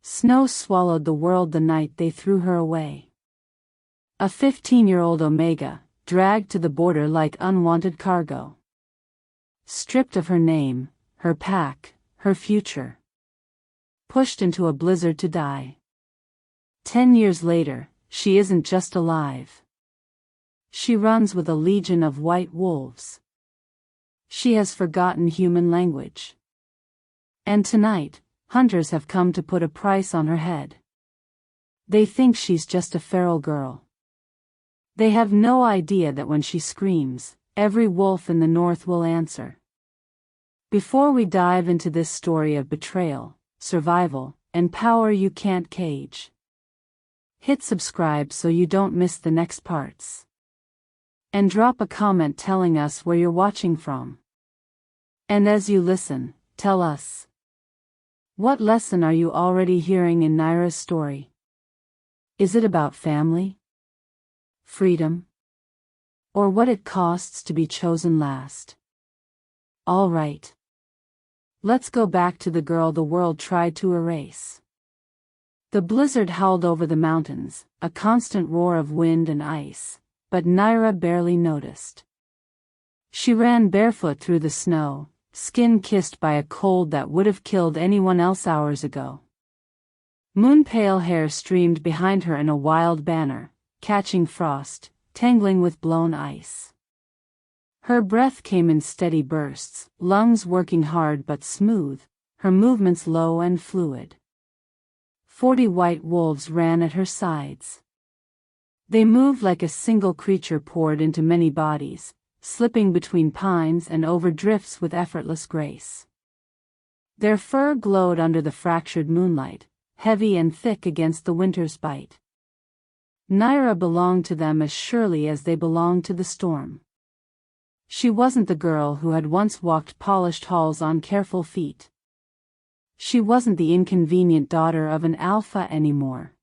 Snow swallowed the world the night they threw her away. A 15-year-old Omega, dragged to the border like unwanted cargo. Stripped of her name, her pack, her future. Pushed into a blizzard to die. 10 years later, she isn't just alive. She runs with a legion of white wolves. She has forgotten human language. And tonight, hunters have come to put a price on her head. They think she's just a feral girl. They have no idea that when she screams, every wolf in the north will answer. Before we dive into this story of betrayal, survival, and power you can't cage, hit subscribe so you don't miss the next parts. And drop a comment telling us where you're watching from. And as you listen, tell us, what lesson are you already hearing in Nyra's story? Is it about family? Freedom? Or what it costs to be chosen last? All right. Let's go back to the girl the world tried to erase. The blizzard howled over the mountains, a constant roar of wind and ice, but Nyra barely noticed. She ran barefoot through the snow, skin kissed by a cold that would have killed anyone else hours ago. Moon-pale hair streamed behind her in a wild banner, catching frost, tangling with blown ice. Her breath came in steady bursts, lungs working hard but smooth, her movements low and fluid. 40 white wolves ran at her sides. They moved like a single creature poured into many bodies, slipping between pines and over drifts with effortless grace. Their fur glowed under the fractured moonlight, heavy and thick against the winter's bite. Nyra belonged to them as surely as they belonged to the storm. She wasn't the girl who had once walked polished halls on careful feet. She wasn't the inconvenient daughter of an alpha anymore.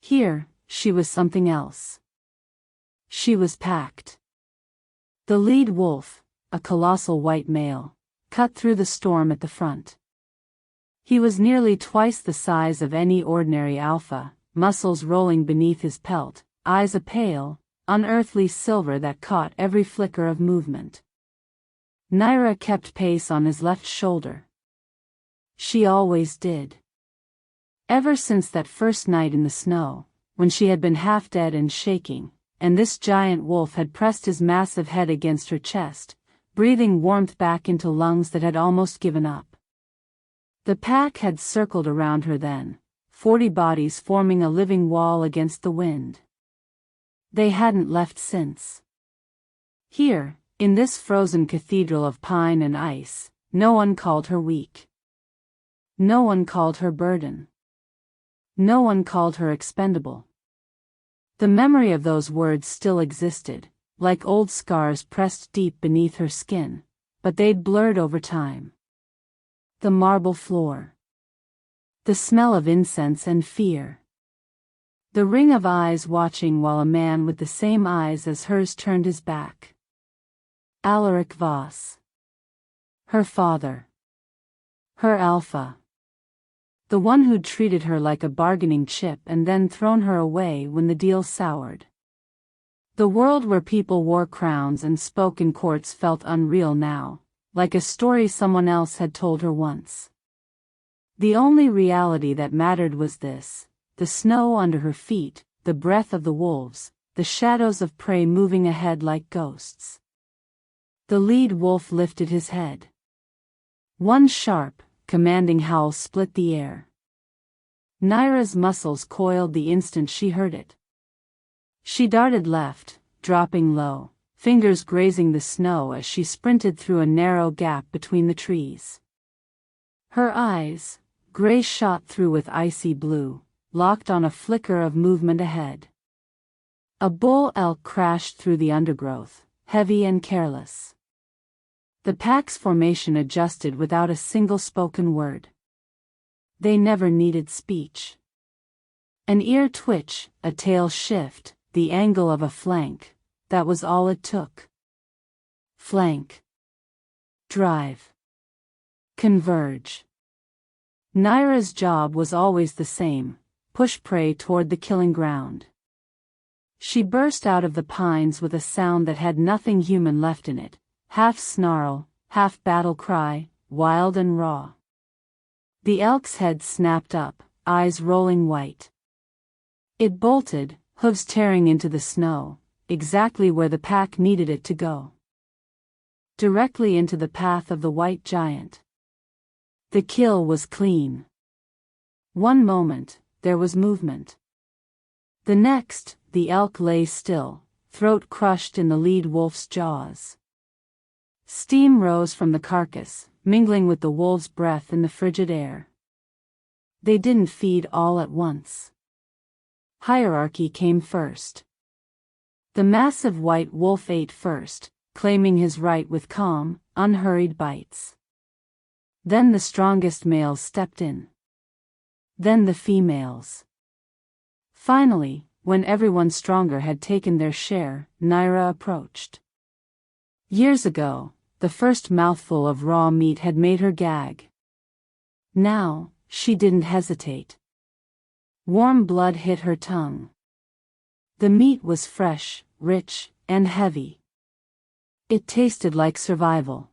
Here, she was something else. She was packed. The lead wolf, a colossal white male, cut through the storm at the front. He was nearly twice the size of any ordinary alpha, muscles rolling beneath his pelt, eyes a pale, unearthly silver that caught every flicker of movement. Nyra kept pace on his left shoulder. She always did. Ever since that first night in the snow, when she had been half dead and shaking, and this giant wolf had pressed his massive head against her chest, breathing warmth back into lungs that had almost given up. The pack had circled around her then, 40 bodies forming a living wall against the wind. They hadn't left since. Here, in this frozen cathedral of pine and ice, no one called her weak. No one called her burden. No one called her expendable. The memory of those words still existed, like old scars pressed deep beneath her skin, but they'd blurred over time. The marble floor. The smell of incense and fear. The ring of eyes watching while a man with the same eyes as hers turned his back. Alaric Voss. Her father. Her alpha. The one who'd treated her like a bargaining chip and then thrown her away when the deal soured. The world where people wore crowns and spoke in courts felt unreal now, like a story someone else had told her once. The only reality that mattered was this: the snow under her feet, the breath of the wolves, the shadows of prey moving ahead like ghosts. The lead wolf lifted his head. One sharp, commanding howl split the air. Nyra's muscles coiled the instant she heard it. She darted left, dropping low, fingers grazing the snow as she sprinted through a narrow gap between the trees. Her eyes, gray shot through with icy blue, locked on a flicker of movement ahead. A bull elk crashed through the undergrowth, heavy and careless. The pack's formation adjusted without a single spoken word. They never needed speech. An ear twitch, a tail shift, the angle of a flank, that was all it took. Flank. Drive. Converge. Nyra's job was always the same: push prey toward the killing ground. She burst out of the pines with a sound that had nothing human left in it, half snarl, half battle cry, wild and raw. The elk's head snapped up, eyes rolling white. It bolted, hooves tearing into the snow, exactly where the pack needed it to go. Directly into the path of the white giant. The kill was clean. One moment, there was movement. The next, the elk lay still, throat crushed in the lead wolf's jaws. Steam rose from the carcass, mingling with the wolf's breath in the frigid air. They didn't feed all at once. Hierarchy came first. The massive white wolf ate first, claiming his right with calm, unhurried bites. Then the strongest males stepped in. Then the females. Finally, when everyone stronger had taken their share, Nyra approached. Years ago, the first mouthful of raw meat had made her gag. Now, she didn't hesitate. Warm blood hit her tongue. The meat was fresh, rich, and heavy. It tasted like survival.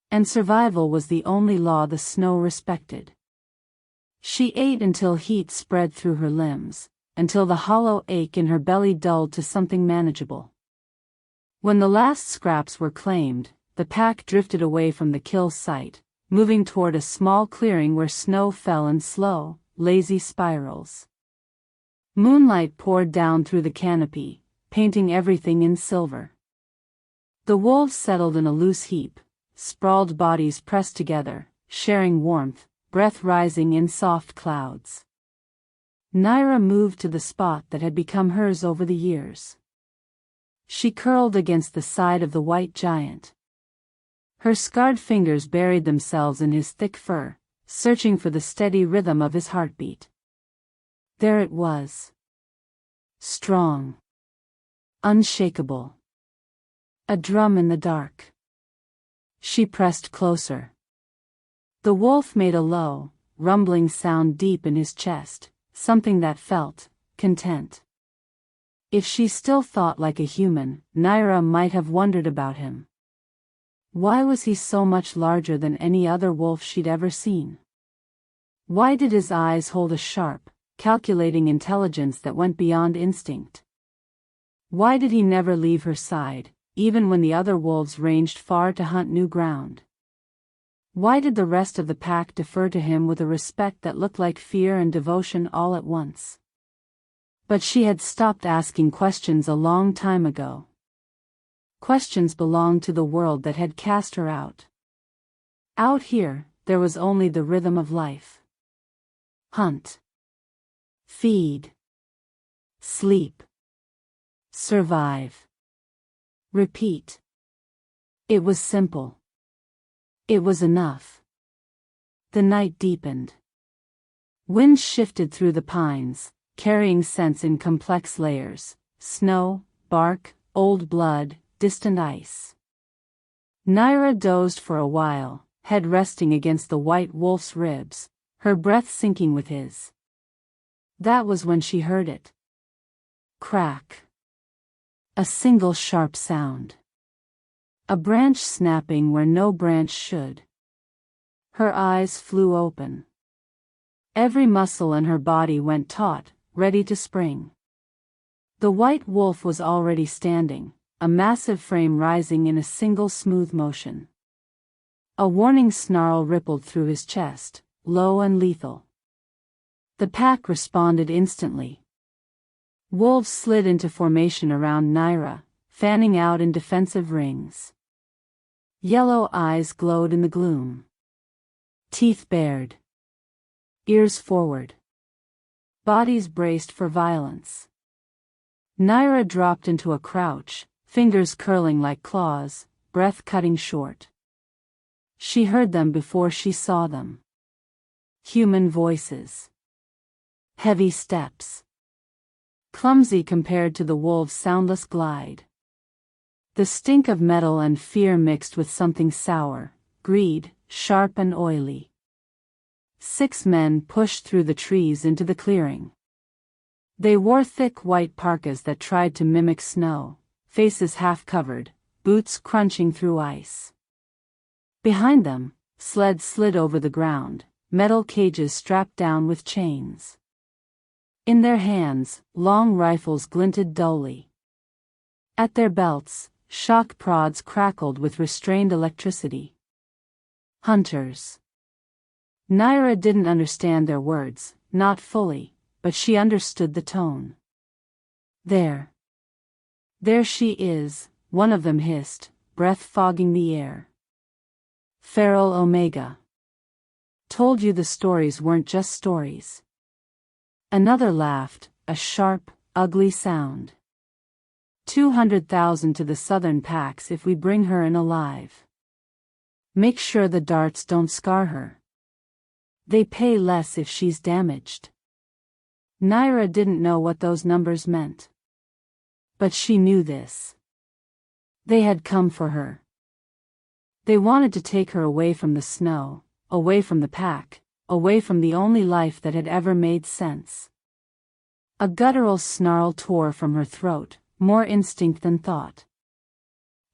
And survival was the only law the snow respected. She ate until heat spread through her limbs, until the hollow ache in her belly dulled to something manageable. When the last scraps were claimed, the pack drifted away from the kill site, moving toward a small clearing where snow fell in slow, lazy spirals. Moonlight poured down through the canopy, painting everything in silver. The wolves settled in a loose heap, sprawled bodies pressed together, sharing warmth, breath rising in soft clouds. Nyra moved to the spot that had become hers over the years. She curled against the side of the white giant. Her scarred fingers buried themselves in his thick fur, searching for the steady rhythm of his heartbeat. There it was. Strong. Unshakable. A drum in the dark. She pressed closer. The wolf made a low, rumbling sound deep in his chest, something that felt content. If she still thought like a human, Nyra might have wondered about him. Why was he so much larger than any other wolf she'd ever seen? Why did his eyes hold a sharp, calculating intelligence that went beyond instinct? Why did he never leave her side, even when the other wolves ranged far to hunt new ground? Why did the rest of the pack defer to him with a respect that looked like fear and devotion all at once? But she had stopped asking questions a long time ago. Questions belonged to the world that had cast her out. Out here, there was only the rhythm of life. Hunt. Feed. Sleep. Survive. Repeat. It was simple. It was enough. The night deepened. Wind shifted through the pines, carrying scents in complex layers: snow, bark, old blood, distant ice. Nyra dozed for a while, head resting against the white wolf's ribs, her breath sinking with his. That was when she heard it. Crack. A single sharp sound. A branch snapping where no branch should. Her eyes flew open. Every muscle in her body went taut, ready to spring. The white wolf was already standing, a massive frame rising in a single smooth motion. A warning snarl rippled through his chest, low and lethal. The pack responded instantly. Wolves slid into formation around Nyra, fanning out in defensive rings. Yellow eyes glowed in the gloom. Teeth bared. Ears forward. Bodies braced for violence. Nyra dropped into a crouch, fingers curling like claws, breath cutting short. She heard them before she saw them. Human voices. Heavy steps. Clumsy compared to the wolves' soundless glide. The stink of metal and fear mixed with something sour, greed, sharp and oily. 6 men pushed through the trees into the clearing. They wore thick white parkas that tried to mimic snow, faces half covered, boots crunching through ice. Behind them, sleds slid over the ground, metal cages strapped down with chains. In their hands, long rifles glinted dully. At their belts, shock prods crackled with restrained electricity. Hunters. Nyra didn't understand their words, not fully, but she understood the tone. There she is, one of them hissed, breath fogging the air. Feral Omega. Told you the stories weren't just stories. Another laughed, a sharp, ugly sound. 200,000 to the southern packs if we bring her in alive. Make sure the darts don't scar her. They pay less if she's damaged. Nyra didn't know what those numbers meant. But she knew this. They had come for her. They wanted to take her away from the snow, away from the pack, away from the only life that had ever made sense. A guttural snarl tore from her throat, more instinct than thought.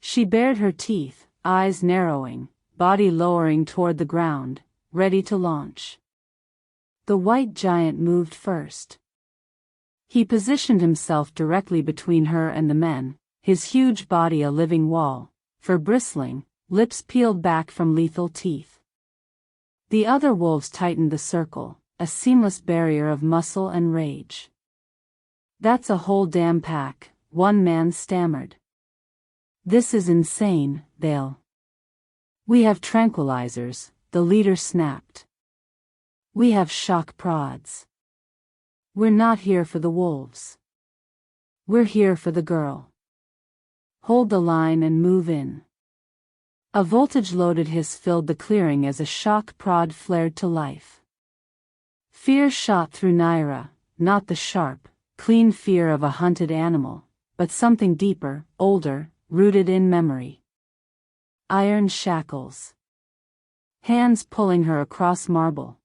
She bared her teeth, eyes narrowing, body lowering toward the ground, ready to launch. The white giant moved first. He positioned himself directly between her and the men, his huge body a living wall, fur bristling, lips peeled back from lethal teeth. The other wolves tightened the circle, a seamless barrier of muscle and rage. That's a whole damn pack, one man stammered. This is insane, they'll. We have tranquilizers, the leader snapped. We have shock prods. We're not here for the wolves. We're here for the girl. Hold the line and move in. A voltage-loaded hiss filled the clearing as a shock prod flared to life. Fear shot through Nyra, not the sharp, clean fear of a hunted animal, but something deeper, older, rooted in memory. Iron shackles. Hands pulling her across marble.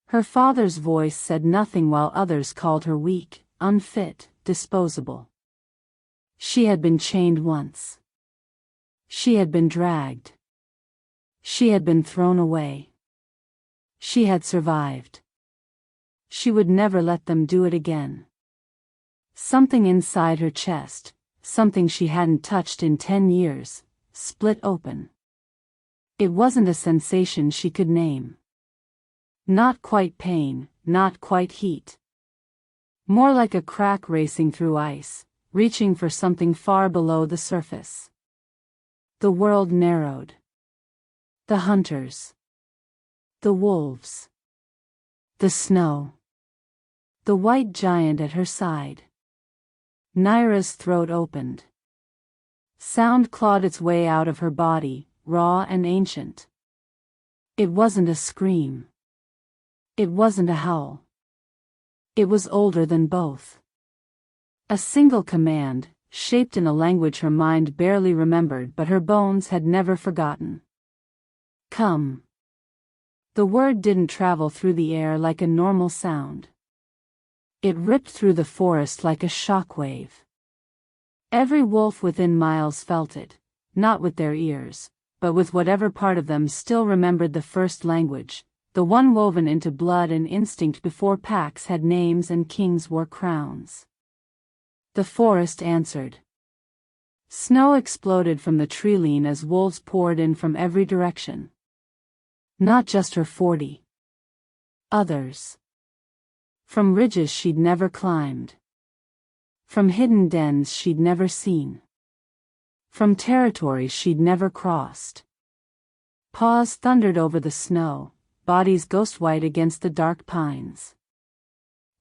Her father's voice said nothing while others called her weak, unfit, disposable. She had been chained once. She had been dragged. She had been thrown away. She had survived. She would never let them do it again. Something inside her chest, something she hadn't touched in 10 years, split open. It wasn't a sensation she could name. Not quite pain, not quite heat. More like a crack racing through ice, reaching for something far below the surface. The world narrowed. The hunters. The wolves. The snow. The white giant at her side. Nyra's throat opened. Sound clawed its way out of her body, raw and ancient. It wasn't a scream. It wasn't a howl. It was older than both. A single command, shaped in a language her mind barely remembered but her bones had never forgotten. Come. The word didn't travel through the air like a normal sound. It ripped through the forest like a shockwave. Every wolf within miles felt it, not with their ears, but with whatever part of them still remembered the first language, the one woven into blood and instinct before packs had names and kings wore crowns. The forest answered. Snow exploded from the treeline as wolves poured in from every direction. Not just her 40. Others. From ridges she'd never climbed. From hidden dens she'd never seen. From territories she'd never crossed. Paws thundered over the snow, bodies ghost-white against the dark pines.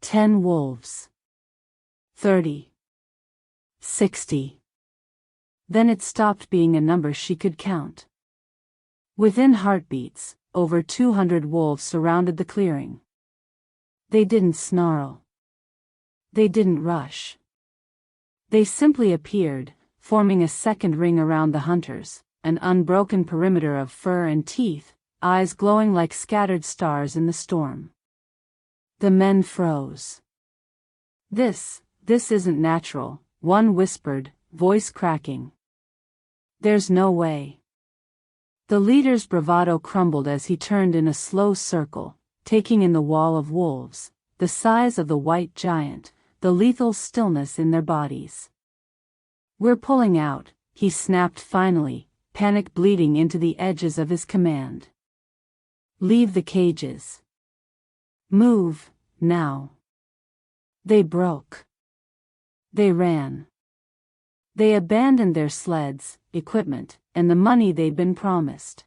10 wolves. 30. 60. Then it stopped being a number she could count. Within heartbeats, over 200 wolves surrounded the clearing. They didn't snarl. They didn't rush. They simply appeared, forming a second ring around the hunters, an unbroken perimeter of fur and teeth, eyes glowing like scattered stars in the storm. The men froze. This isn't natural," one whispered, voice cracking. "There's no way." The leader's bravado crumbled as he turned in a slow circle, taking in the wall of wolves, the size of the white giant, the lethal stillness in their bodies. "We're pulling out," he snapped finally, panic bleeding into the edges of his command. "Leave the cages. Move, now." They broke. They ran. They abandoned their sleds, equipment, and the money they'd been promised.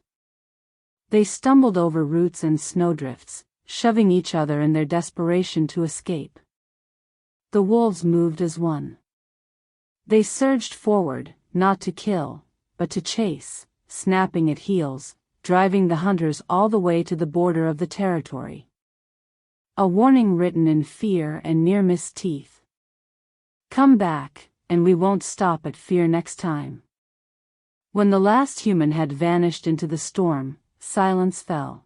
They stumbled over roots and snowdrifts, shoving each other in their desperation to escape. The wolves moved as one. They surged forward, not to kill, but to chase, snapping at heels, driving the hunters all the way to the border of the territory. A warning written in fear and near-miss teeth. "Come back, and we won't stop at fear next time." When the last human had vanished into the storm, silence fell.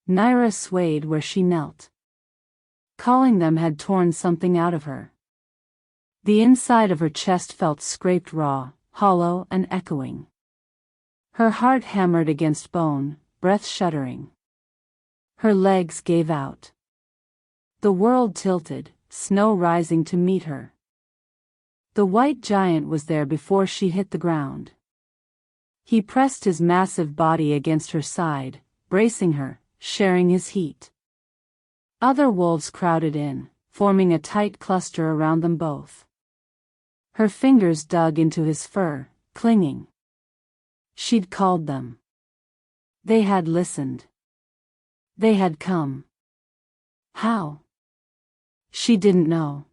Nyra swayed where she knelt. Calling them had torn something out of her. The inside of her chest felt scraped raw, hollow and echoing. Her heart hammered against bone, breath shuddering. Her legs gave out. The world tilted, snow rising to meet her. The white giant was there before she hit the ground. He pressed his massive body against her side, bracing her, sharing his heat. Other wolves crowded in, forming a tight cluster around them both. Her fingers dug into his fur, clinging. She'd called them. They had listened. They had come. How? She didn't know.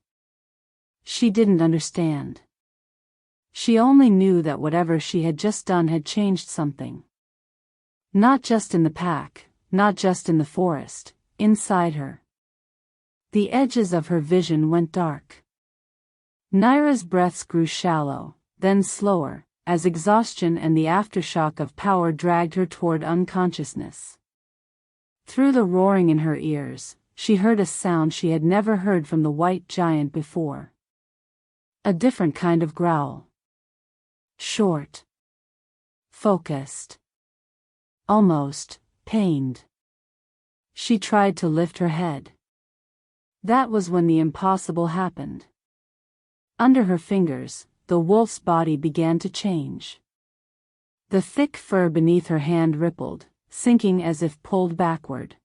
She didn't understand. She only knew that whatever she had just done had changed something. Not just in the pack, not just in the forest, inside her. The edges of her vision went dark. Nyra's breaths grew shallow, then slower, as exhaustion and the aftershock of power dragged her toward unconsciousness. Through the roaring in her ears, she heard a sound she had never heard from the white giant before. A different kind of growl. Short. Focused. Almost pained. She tried to lift her head. That was when the impossible happened. Under her fingers, the wolf's body began to change. The thick fur beneath her hand rippled, sinking as if pulled backward.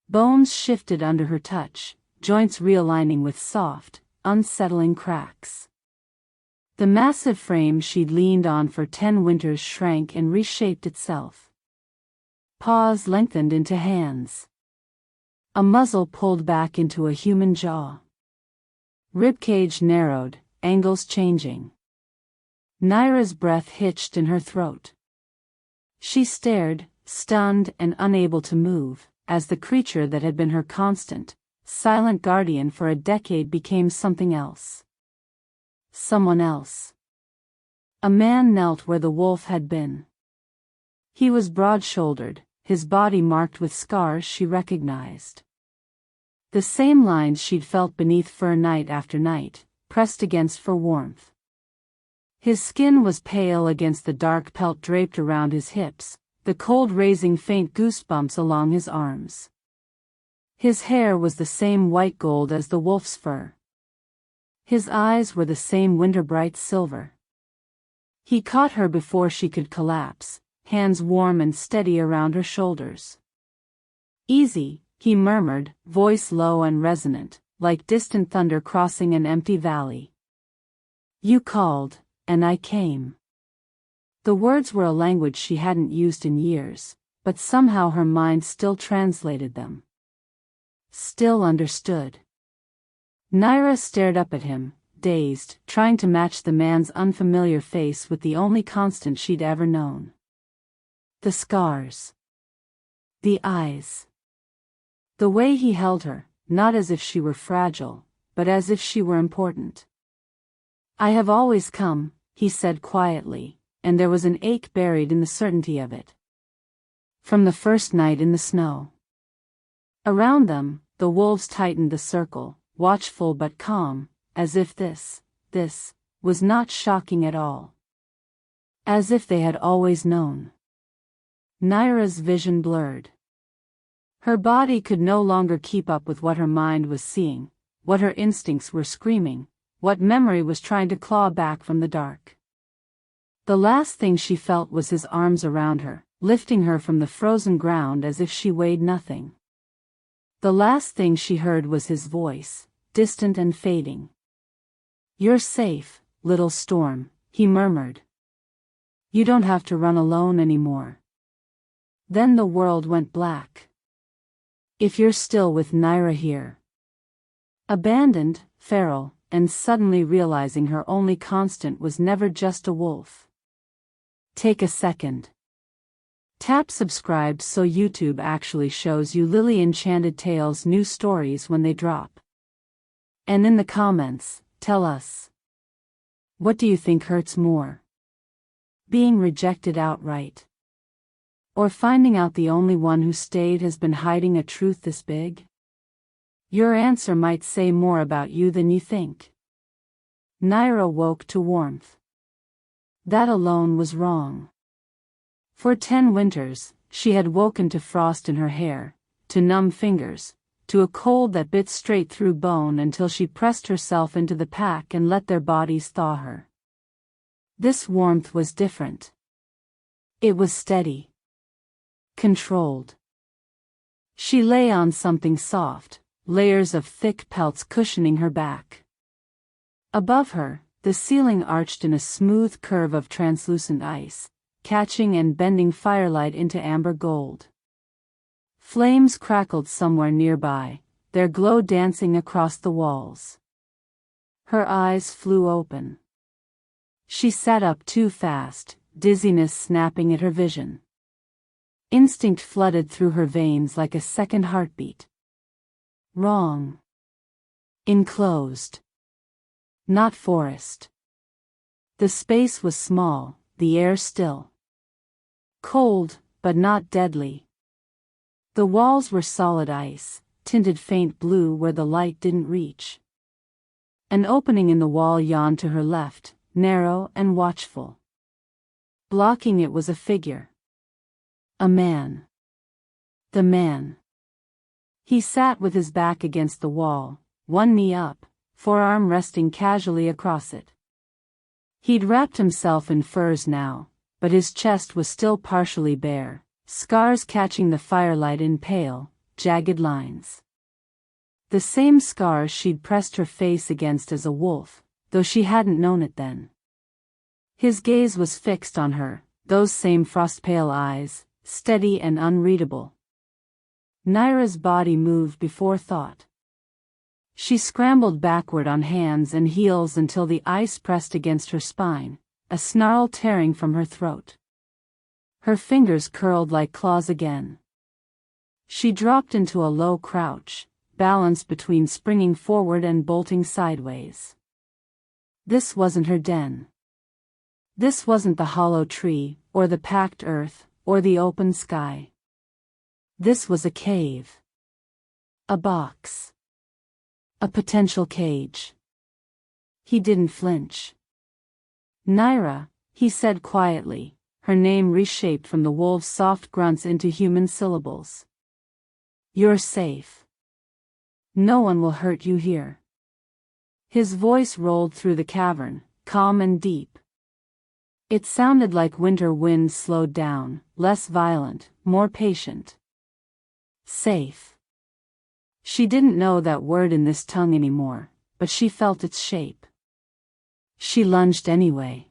Bones shifted under her touch, joints realigning with soft, unsettling cracks. The massive frame she'd leaned on for 10 winters shrank and reshaped itself. Paws lengthened into hands. A muzzle pulled back into a human jaw. Ribcage narrowed, angles changing. Nyra's breath hitched in her throat. She stared, stunned and unable to move, as the creature that had been her constant, silent guardian for a decade became something else. Someone else. A man knelt where the wolf had been. He was broad-shouldered, his body marked with scars she recognized. The same lines she'd felt beneath fur night after night, pressed against for warmth. His skin was pale against the dark pelt draped around his hips, the cold raising faint goosebumps along his arms. His hair was the same white gold as the wolf's fur. His eyes were the same winter-bright silver. He caught her before she could collapse, hands warm and steady around her shoulders. "Easy," he murmured, voice low and resonant, like distant thunder crossing an empty valley. "You called, and I came." The words were a language she hadn't used in years, but somehow her mind still translated them. Still understood. Nyra stared up at him, dazed, trying to match the man's unfamiliar face with the only constant she'd ever known. The scars. The eyes. The way he held her, not as if she were fragile, but as if she were important. "I have always come," he said quietly, and there was an ache buried in the certainty of it. from the first night in the snow. Around them, the wolves tightened the circle, watchful but calm, as if this was not shocking at all. As if they had always known. Nyra's vision blurred. Her body could no longer keep up with what her mind was seeing, what her instincts were screaming, what memory was trying to claw back from the dark. The last thing she felt was his arms around her, lifting her from the frozen ground as if she weighed nothing. The last thing she heard was his voice, distant and fading. "You're safe, little storm," he murmured. "You don't have to run alone anymore." Then the world went black. "If you're still with Nyra here." Abandoned, feral, and suddenly realizing her only constant was never just a wolf. Take a second. Tap subscribe so YouTube actually shows you Lily Enchanted Tales new stories when they drop. And in the comments, tell us. What do you think hurts more? Being rejected outright? Or finding out the only one who stayed has been hiding a truth this big? Your answer might say more about you than you think. Nyra woke to warmth. That alone was wrong. For 10 winters, she had woken to frost in her hair, to numb fingers, to a cold that bit straight through bone until she pressed herself into the pack and let their bodies thaw her. This warmth was different. It was steady. Controlled. She lay on something soft, layers of thick pelts cushioning her back. Above her, the ceiling arched in a smooth curve of translucent ice, catching and bending firelight into amber gold. Flames crackled somewhere nearby, their glow dancing across the walls. Her eyes flew open. She sat up too fast, dizziness snapping at her vision. Instinct flooded through her veins like a second heartbeat. Wrong. Enclosed. Not forest. The space was small, the air still. Cold, but not deadly. The walls were solid ice, tinted faint blue where the light didn't reach. An opening in the wall yawned to her left, narrow and watchful. Blocking it was a figure. A man. The man. He sat with his back against the wall, one knee up, forearm resting casually across it. He'd wrapped himself in furs now, but his chest was still partially bare, scars catching the firelight in pale, jagged lines. The same scars she'd pressed her face against as a wolf, though she hadn't known it then. His gaze was fixed on her, those same frost-pale eyes, steady and unreadable. Nyra's body moved before thought. She scrambled backward on hands and heels until the ice pressed against her spine, a snarl tearing from her throat. Her fingers curled like claws again. She dropped into a low crouch, balanced between springing forward and bolting sideways. This wasn't her den. This wasn't the hollow tree, or the packed earth, or the open sky. This was a cave. A box. A potential cage. He didn't flinch. "Nyra," he said quietly, her name reshaped from the wolf's soft grunts into human syllables. "You're safe. No one will hurt you here." His voice rolled through the cavern, calm and deep. It sounded like winter winds slowed down, less violent, more patient. Safe. She didn't know that word in this tongue anymore, but she felt its shape. She lunged anyway.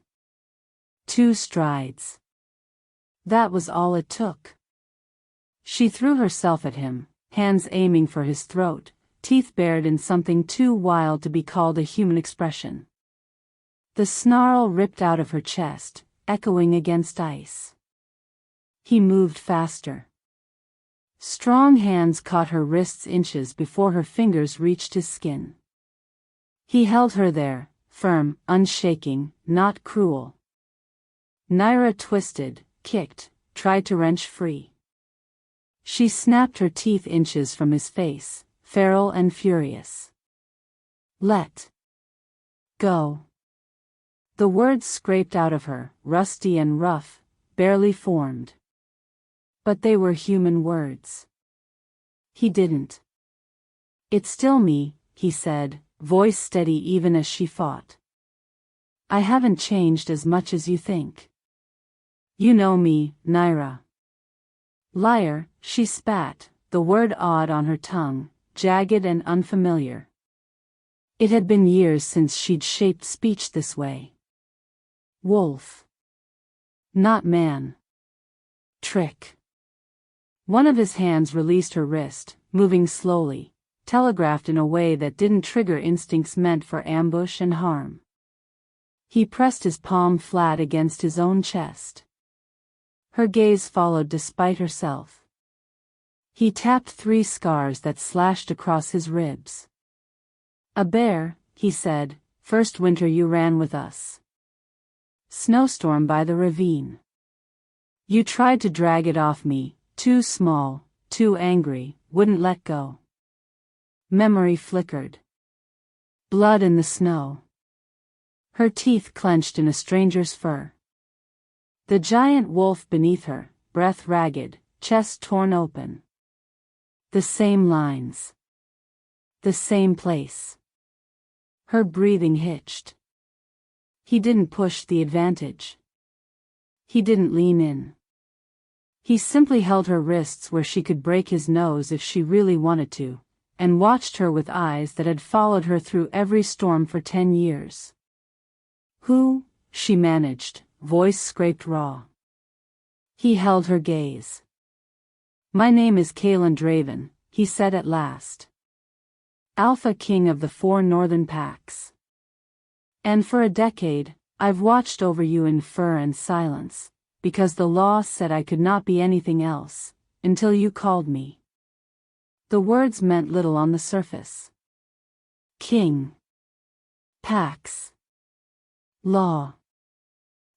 2 strides. That was all it took. She threw herself at him, hands aiming for his throat, teeth bared in something too wild to be called a human expression. The snarl ripped out of her chest, echoing against ice. He moved faster. Strong hands caught her wrists inches before her fingers reached his skin. He held her there, firm, unshaking, not cruel. Nyra twisted, kicked, tried to wrench free. She snapped her teeth inches from his face, feral and furious. Let go. The words scraped out of her, rusty and rough, barely formed. But they were human words. He didn't. It's still me, he said, voice steady even as she fought. I haven't changed as much as you think. You know me, Nyra. Liar, she spat, the word odd on her tongue, jagged and unfamiliar. It had been years since she'd shaped speech this way. Wolf. Not man. Trick. One of his hands released her wrist, moving slowly, telegraphed in a way that didn't trigger instincts meant for ambush and harm. He pressed his palm flat against his own chest. Her gaze followed despite herself. He tapped 3 scars that slashed across his ribs. A bear, he said, first winter you ran with us. Snowstorm by the ravine. You tried to drag it off me, too small, too angry, wouldn't let go. Memory flickered. Blood in the snow. Her teeth clenched in a stranger's fur. The giant wolf beneath her, breath ragged, chest torn open. The same lines. The same place. Her breathing hitched. He didn't push the advantage. He didn't lean in. He simply held her wrists where she could break his nose if she really wanted to, and watched her with eyes that had followed her through every storm for 10 years. Who? She managed, voice scraped raw. He held her gaze. My name is Kaelan Draven, he said at last. Alpha King of the 4 northern packs. And for a decade, I've watched over you in fear and silence, because the law said I could not be anything else, until you called me. The words meant little on the surface. King. Packs. Law.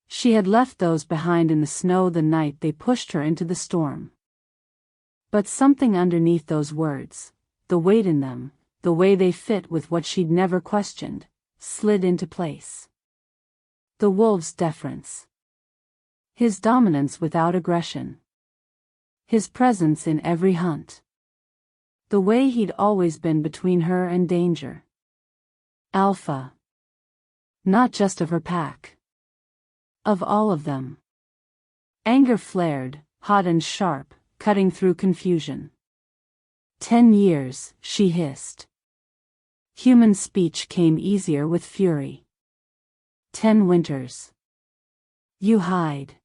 She had left those behind in the snow the night they pushed her into the storm. But something underneath those words, the weight in them, the way they fit with what she'd never questioned, slid into place. The wolf's deference. His dominance without aggression. His presence in every hunt. The way he'd always been between her and danger. Alpha. Not just of her pack. Of all of them. Anger flared, hot and sharp, cutting through confusion. 10 years, she hissed. Human speech came easier with fury. 10 winters. You hide.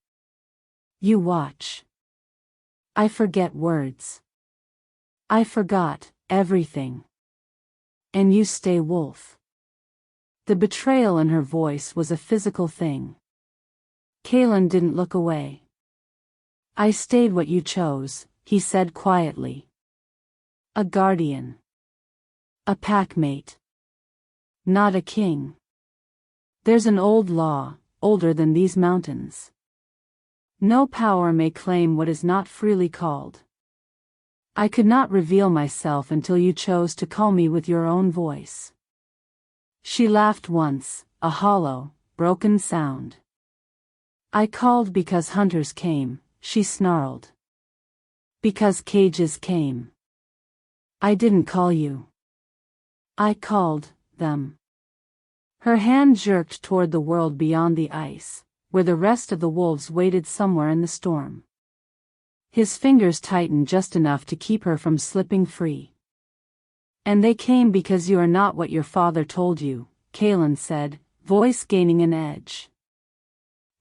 You watch. I forget words. I forgot everything. And you stay wolf. The betrayal in her voice was a physical thing. Kaelan didn't look away. I stayed what you chose, he said quietly. A guardian. A packmate. Not a king. There's an old law, older than these mountains. No power may claim what is not freely called. I could not reveal myself until you chose to call me with your own voice. She laughed once, a hollow, broken sound. I called because hunters came, she snarled. Because cages came. I didn't call you. I called them. Her hand jerked toward the world beyond the ice, where the rest of the wolves waited somewhere in the storm. His fingers tightened just enough to keep her from slipping free. And they came because you are not what your father told you, Kaelan said, voice gaining an edge.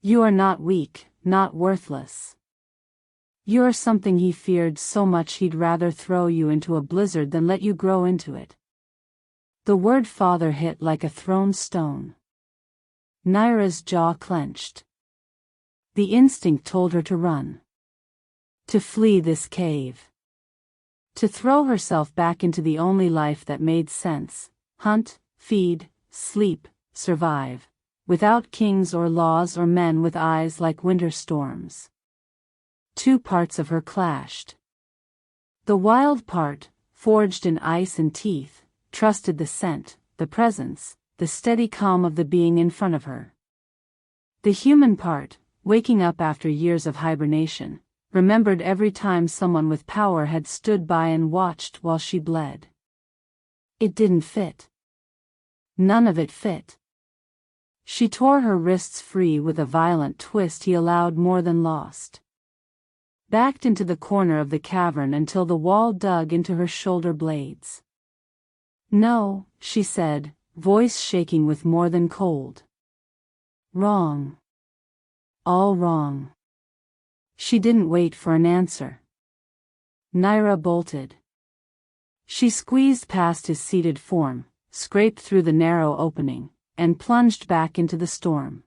You are not weak, not worthless. You are something he feared so much he'd rather throw you into a blizzard than let you grow into it. The word father hit like a thrown stone. Nyra's jaw clenched. The instinct told her to run. To flee this cave. To throw herself back into the only life that made sense, hunt, feed, sleep, survive, without kings or laws or men with eyes like winter storms. 2 parts of her clashed. The wild part, forged in ice and teeth, trusted the scent, the presence, the steady calm of the being in front of her. The human part, waking up after years of hibernation, remembered every time someone with power had stood by and watched while she bled. It didn't fit. None of it fit. She tore her wrists free with a violent twist he allowed more than lost. Backed into the corner of the cavern until the wall dug into her shoulder blades. "No," she said, voice shaking with more than cold. "Wrong. All wrong." She didn't wait for an answer. Nyra bolted. She squeezed past his seated form, scraped through the narrow opening, and plunged back into the storm.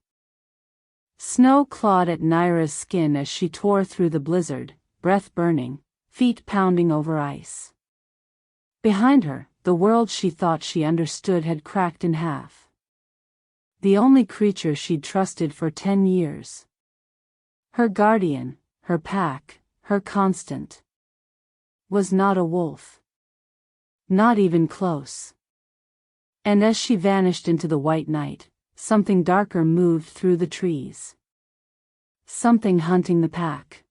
Snow clawed at Nyra's skin as she tore through the blizzard, breath burning, feet pounding over ice. Behind her, the world she thought she understood had cracked in half. The only creature she'd trusted for 10 years. Her guardian, her pack, her constant. Was not a wolf. Not even close. And as she vanished into the white night, something darker moved through the trees. Something hunting the pack.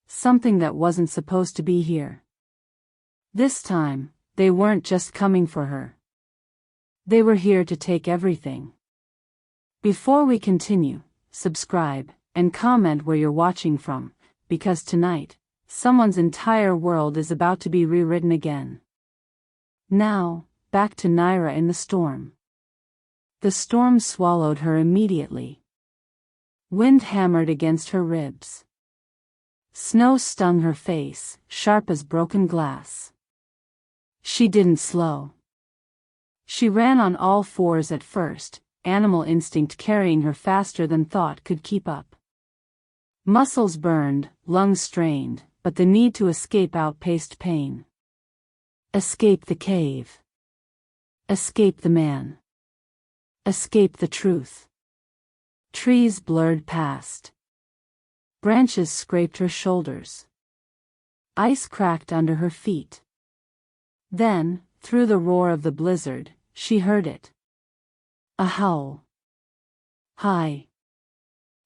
Something that wasn't supposed to be here. This time, they weren't just coming for her. They were here to take everything. Before we continue, subscribe, and comment where you're watching from, because tonight, someone's entire world is about to be rewritten again. Now, back to Nyra in the storm. The storm swallowed her immediately. Wind hammered against her ribs. Snow stung her face, sharp as broken glass. She didn't slow. She ran on all fours at first, animal instinct carrying her faster than thought could keep up. Muscles burned, lungs strained, but the need to escape outpaced pain. Escape the cave. Escape the man. Escape the truth. Trees blurred past. Branches scraped her shoulders. Ice cracked under her feet. Then, through the roar of the blizzard, she heard it. A howl. High.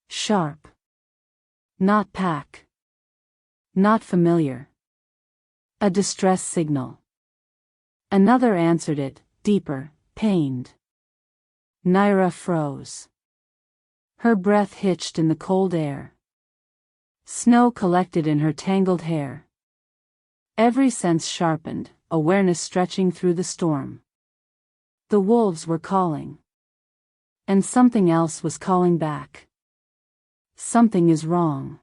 Sharp. Not pack. Not familiar. A distress signal. Another answered it, deeper, pained. Nyra froze. Her breath hitched in the cold air. Snow collected in her tangled hair. Every sense sharpened, awareness stretching through the storm. The wolves were calling. And something else was calling back. Something is wrong.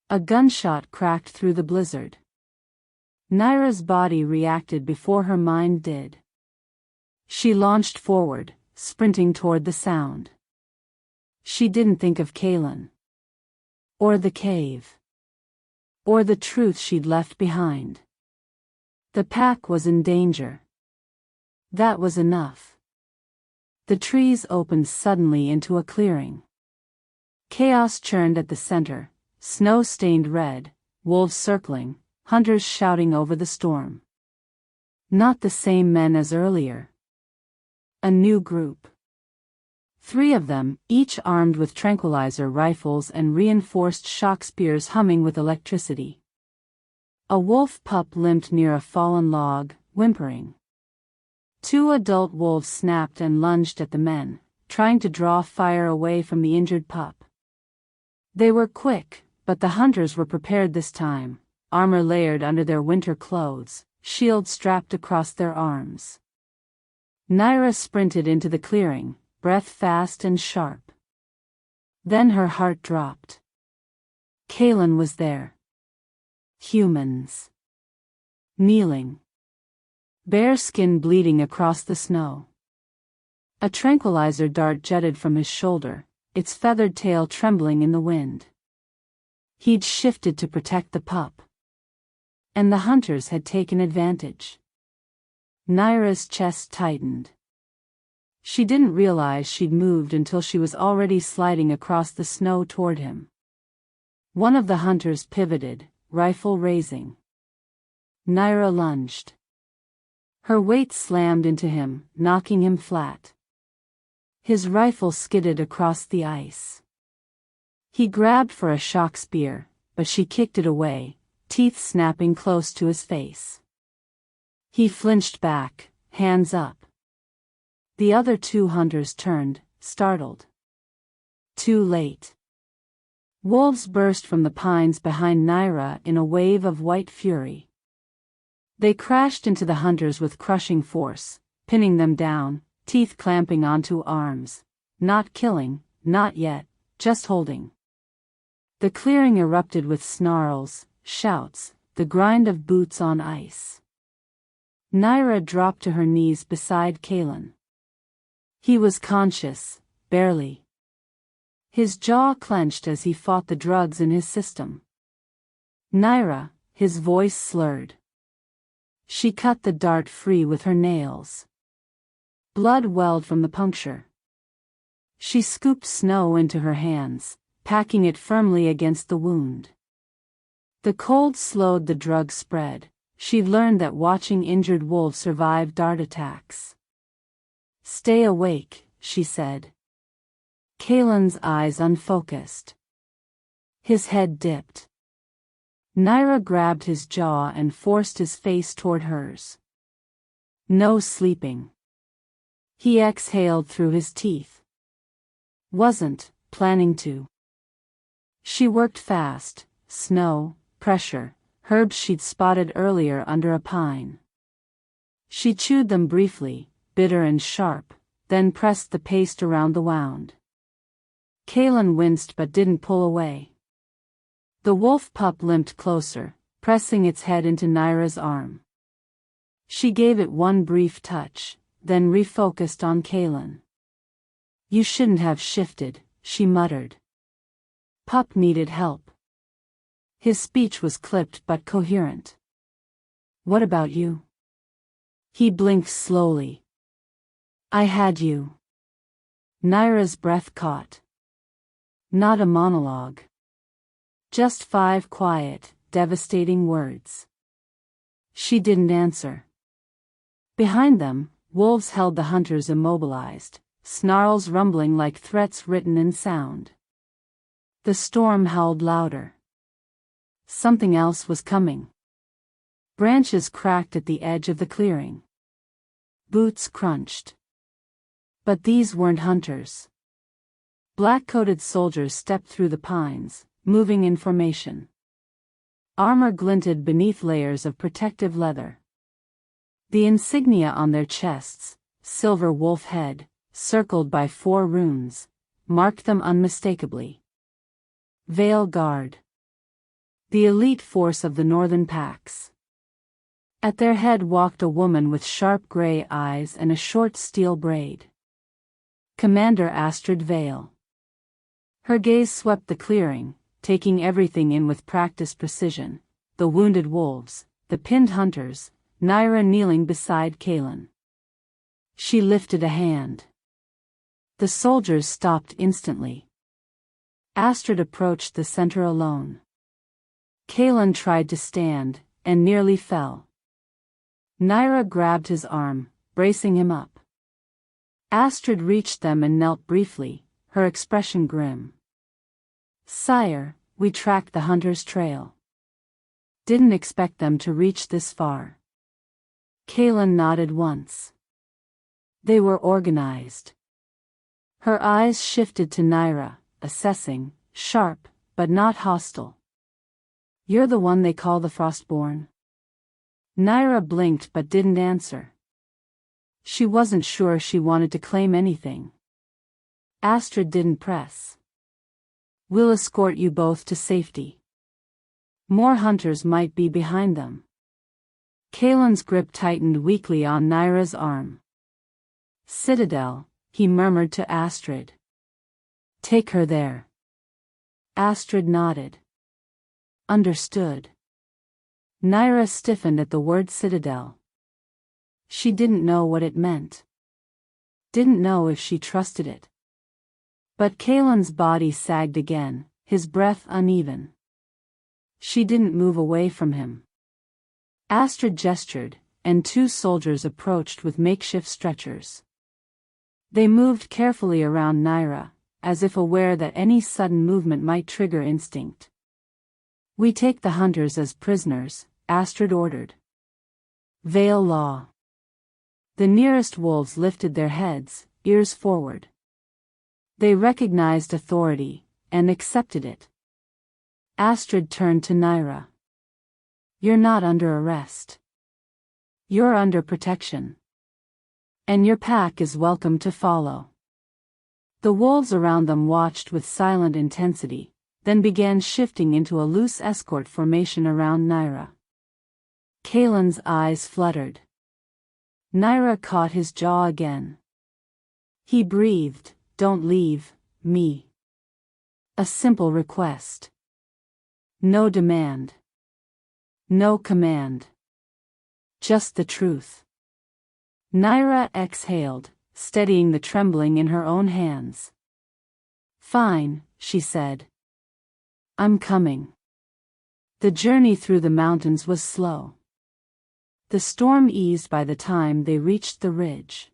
A gunshot cracked through the blizzard. Nyra's body reacted before her mind did. She launched forward, sprinting toward the sound. She didn't think of Kaelin. Or the cave. Or the truth she'd left behind. The pack was in danger. That was enough. The trees opened suddenly into a clearing. Chaos churned at the center, snow stained red, wolves circling, hunters shouting over the storm. Not the same men as earlier. A new group. 3 of them, each armed with tranquilizer rifles and reinforced shock spears humming with electricity. A wolf pup limped near a fallen log, whimpering. 2 adult wolves snapped and lunged at the men, trying to draw fire away from the injured pup. They were quick, but the hunters were prepared this time, armor layered under their winter clothes, shields strapped across their arms. Nyra sprinted into the clearing, breath fast and sharp. Then her heart dropped. Kaelin was there. Humans. Kneeling. Bare skin bleeding across the snow. A tranquilizer dart jetted from his shoulder, its feathered tail trembling in the wind. He'd shifted to protect the pup. And the hunters had taken advantage. Nyra's chest tightened. She didn't realize she'd moved until she was already sliding across the snow toward him. One of the hunters pivoted, rifle raising. Nyra lunged. Her weight slammed into him, knocking him flat. His rifle skidded across the ice. He grabbed for a shock spear, but she kicked it away, teeth snapping close to his face. He flinched back, hands up. The other 2 hunters turned, startled. Too late. Wolves burst from the pines behind Nyra in a wave of white fury. They crashed into the hunters with crushing force, pinning them down, teeth clamping onto arms. Not killing, not yet, just holding. The clearing erupted with snarls, shouts, the grind of boots on ice. Nyra dropped to her knees beside Kalen. He was conscious, barely. His jaw clenched as he fought the drugs in his system. Nyra, his voice slurred. She cut the dart free with her nails. Blood welled from the puncture. She scooped snow into her hands, packing it firmly against the wound. The cold slowed the drug spread. She'd learned that watching injured wolves survive dart attacks. "Stay awake," she said. Kalen's eyes unfocused. His head dipped. Nyra grabbed his jaw and forced his face toward hers. No sleeping. He exhaled through his teeth. Wasn't planning to. She worked fast, snow, pressure, herbs she'd spotted earlier under a pine. She chewed them briefly, bitter and sharp, then pressed the paste around the wound. Kalen winced but didn't pull away. The wolf pup limped closer, pressing its head into Nyra's arm. She gave it one brief touch, then refocused on Kalen. "You shouldn't have shifted," she muttered. Pup needed help. His speech was clipped but coherent. "What about you?" He blinked slowly. "I had you." Nyra's breath caught. Not a monologue. Just 5 quiet, devastating words. She didn't answer. Behind them, wolves held the hunters immobilized, snarls rumbling like threats written in sound. The storm howled louder. Something else was coming. Branches cracked at the edge of the clearing. Boots crunched. But these weren't hunters. Black-coated soldiers stepped through the pines, moving in formation. Armor glinted beneath layers of protective leather. The insignia on their chests, silver wolf head, circled by 4 runes, marked them unmistakably. Veil Guard. The elite force of the northern packs. At their head walked a woman with sharp gray eyes and a short steel braid. Commander Astrid Vale. Her gaze swept the clearing, taking everything in with practiced precision: the wounded wolves, the pinned hunters, Nyra kneeling beside Kalen. She lifted a hand. The soldiers stopped instantly. Astrid approached the center alone. Kalen tried to stand, and nearly fell. Nyra grabbed his arm, bracing him up. Astrid reached them and knelt briefly, her expression grim. "Sire, we tracked the hunter's trail. Didn't expect them to reach this far." Kalen nodded once. They were organized. Her eyes shifted to Nyra, assessing, sharp, but not hostile. "You're the one they call the Frostborn?" Nyra blinked but didn't answer. She wasn't sure she wanted to claim anything. Astrid didn't press. "We'll escort you both to safety. More hunters might be behind them." Kalen's grip tightened weakly on Nyra's arm. "Citadel," he murmured to Astrid. "Take her there." Astrid nodded. "Understood." Nyra stiffened at the word citadel. She didn't know what it meant. Didn't know if she trusted it. But Kalen's body sagged again, his breath uneven. She didn't move away from him. Astrid gestured, and two soldiers approached with makeshift stretchers. They moved carefully around Nyra, as if aware that any sudden movement might trigger instinct. "We take the hunters as prisoners," Astrid ordered. "Veil law." The nearest wolves lifted their heads, ears forward. They recognized authority, and accepted it. Astrid turned to Nyra. "You're not under arrest. You're under protection. And your pack is welcome to follow." The wolves around them watched with silent intensity, then began shifting into a loose escort formation around Nyra. Kalen's eyes fluttered. Nyra caught his jaw again. He breathed, "Don't leave me. A simple request. No demand. No command. Just the truth." Nyra exhaled, steadying the trembling in her own hands. "Fine," she said. "I'm coming." The journey through the mountains was slow. The storm eased by the time they reached the ridge.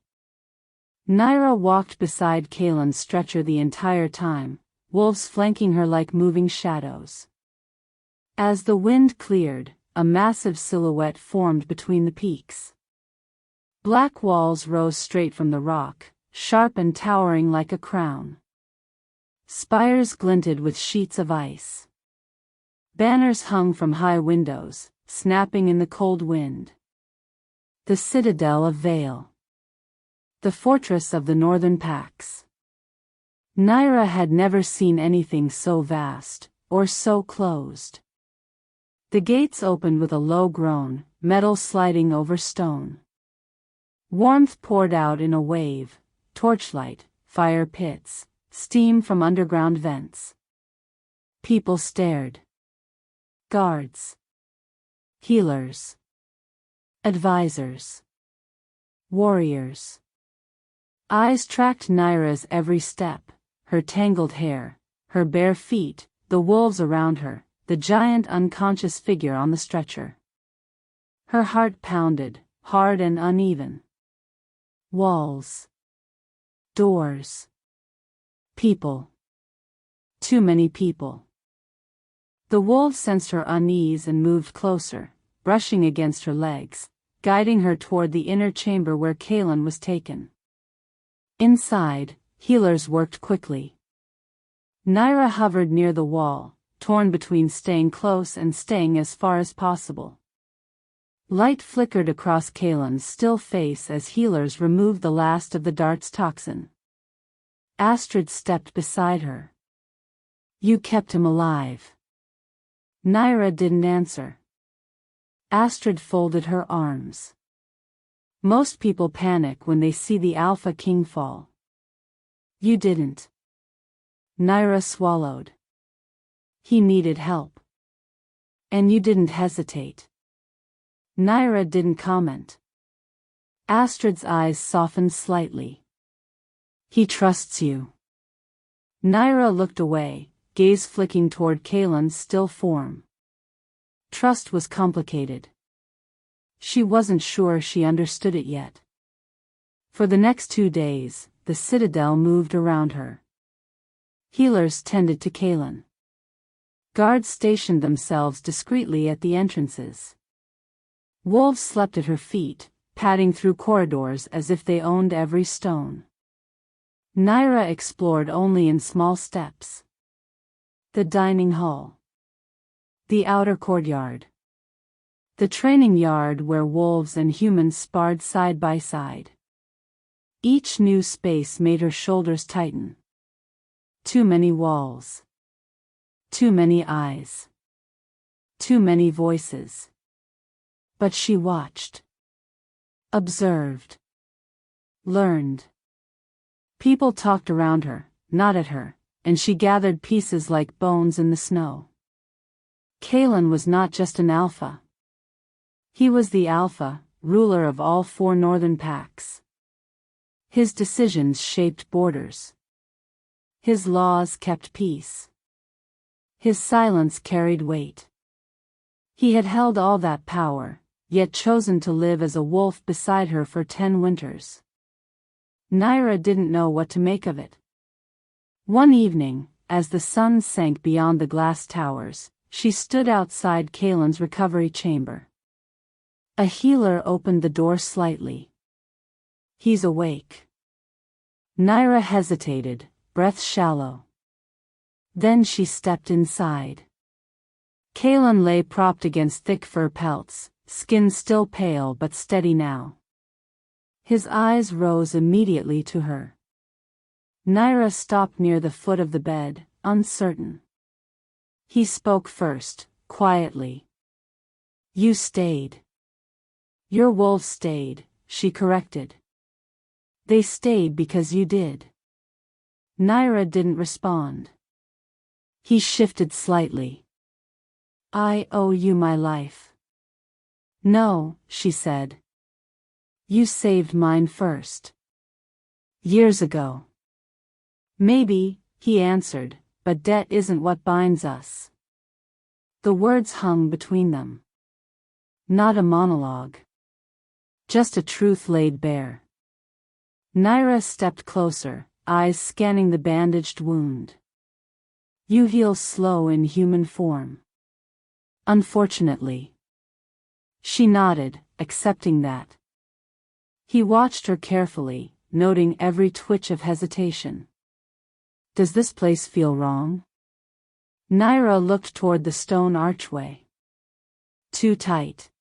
Nyra walked beside Kalen's stretcher the entire time, wolves flanking her like moving shadows. As the wind cleared, a massive silhouette formed between the peaks. Black walls rose straight from the rock, sharp and towering like a crown. Spires glinted with sheets of ice. Banners hung from high windows, snapping in the cold wind. The citadel of Veil. The fortress of the northern packs. Nyra had never seen anything so vast, or so closed. The gates opened with a low groan, metal sliding over stone. Warmth poured out in a wave, torchlight, fire pits, steam from underground vents. People stared. Guards. Healers. Advisors. Warriors. Eyes tracked Nyra's every step, her tangled hair, her bare feet, the wolves around her, the giant unconscious figure on the stretcher. Her heart pounded, hard and uneven. Walls. Doors. People. Too many people. The wolves sensed her unease and moved closer, brushing against her legs, guiding her toward the inner chamber where Kalen was taken. Inside, healers worked quickly. Nyra hovered near the wall, torn between staying close and staying as far as possible. Light flickered across Kalen's still face as healers removed the last of the dart's toxin. Astrid stepped beside her. "You kept him alive." Nyra didn't answer. Astrid folded her arms. "Most people panic when they see the Alpha King fall. You didn't." Nyra swallowed. "He needed help. And you didn't hesitate." Nyra didn't comment. Astrid's eyes softened slightly. "He trusts you." Nyra looked away, gaze flicking toward Kalen's still form. Trust was complicated. She wasn't sure she understood it yet. For the next 2 days, the citadel moved around her. Healers tended to Kalen. Guards stationed themselves discreetly at the entrances. Wolves slept at her feet, padding through corridors as if they owned every stone. Nyra explored only in small steps. The dining hall. The outer courtyard. The training yard where wolves and humans sparred side by side. Each new space made her shoulders tighten. Too many walls. Too many eyes. Too many voices. But she watched. Observed. Learned. People talked around her, not at her, and she gathered pieces like bones in the snow. Kalen was not just an alpha. He was the alpha, ruler of all 4 northern packs. His decisions shaped borders. His laws kept peace. His silence carried weight. He had held all that power, yet chosen to live as a wolf beside her for 10 winters. Nyra didn't know what to make of it. One evening, as the sun sank beyond the glass towers, she stood outside Kalen's recovery chamber. A healer opened the door slightly. "He's awake." Nyra hesitated, breath shallow. Then she stepped inside. Kalen lay propped against thick fur pelts, skin still pale but steady now. His eyes rose immediately to her. Nyra stopped near the foot of the bed, uncertain. He spoke first, quietly. "You stayed." "Your wolves stayed," she corrected. "They stayed because you did." Nyra didn't respond. He shifted slightly. "I owe you my life." "No," she said. "You saved mine first. Years ago." "Maybe," he answered, "but debt isn't what binds us." The words hung between them. Not a monologue. Just a truth laid bare. Nyra stepped closer, eyes scanning the bandaged wound. "You heal slow in human form." "Unfortunately." She nodded, accepting that. He watched her carefully, noting every twitch of hesitation. "Does this place feel wrong?" Nyra looked toward the stone archway. "Too tight."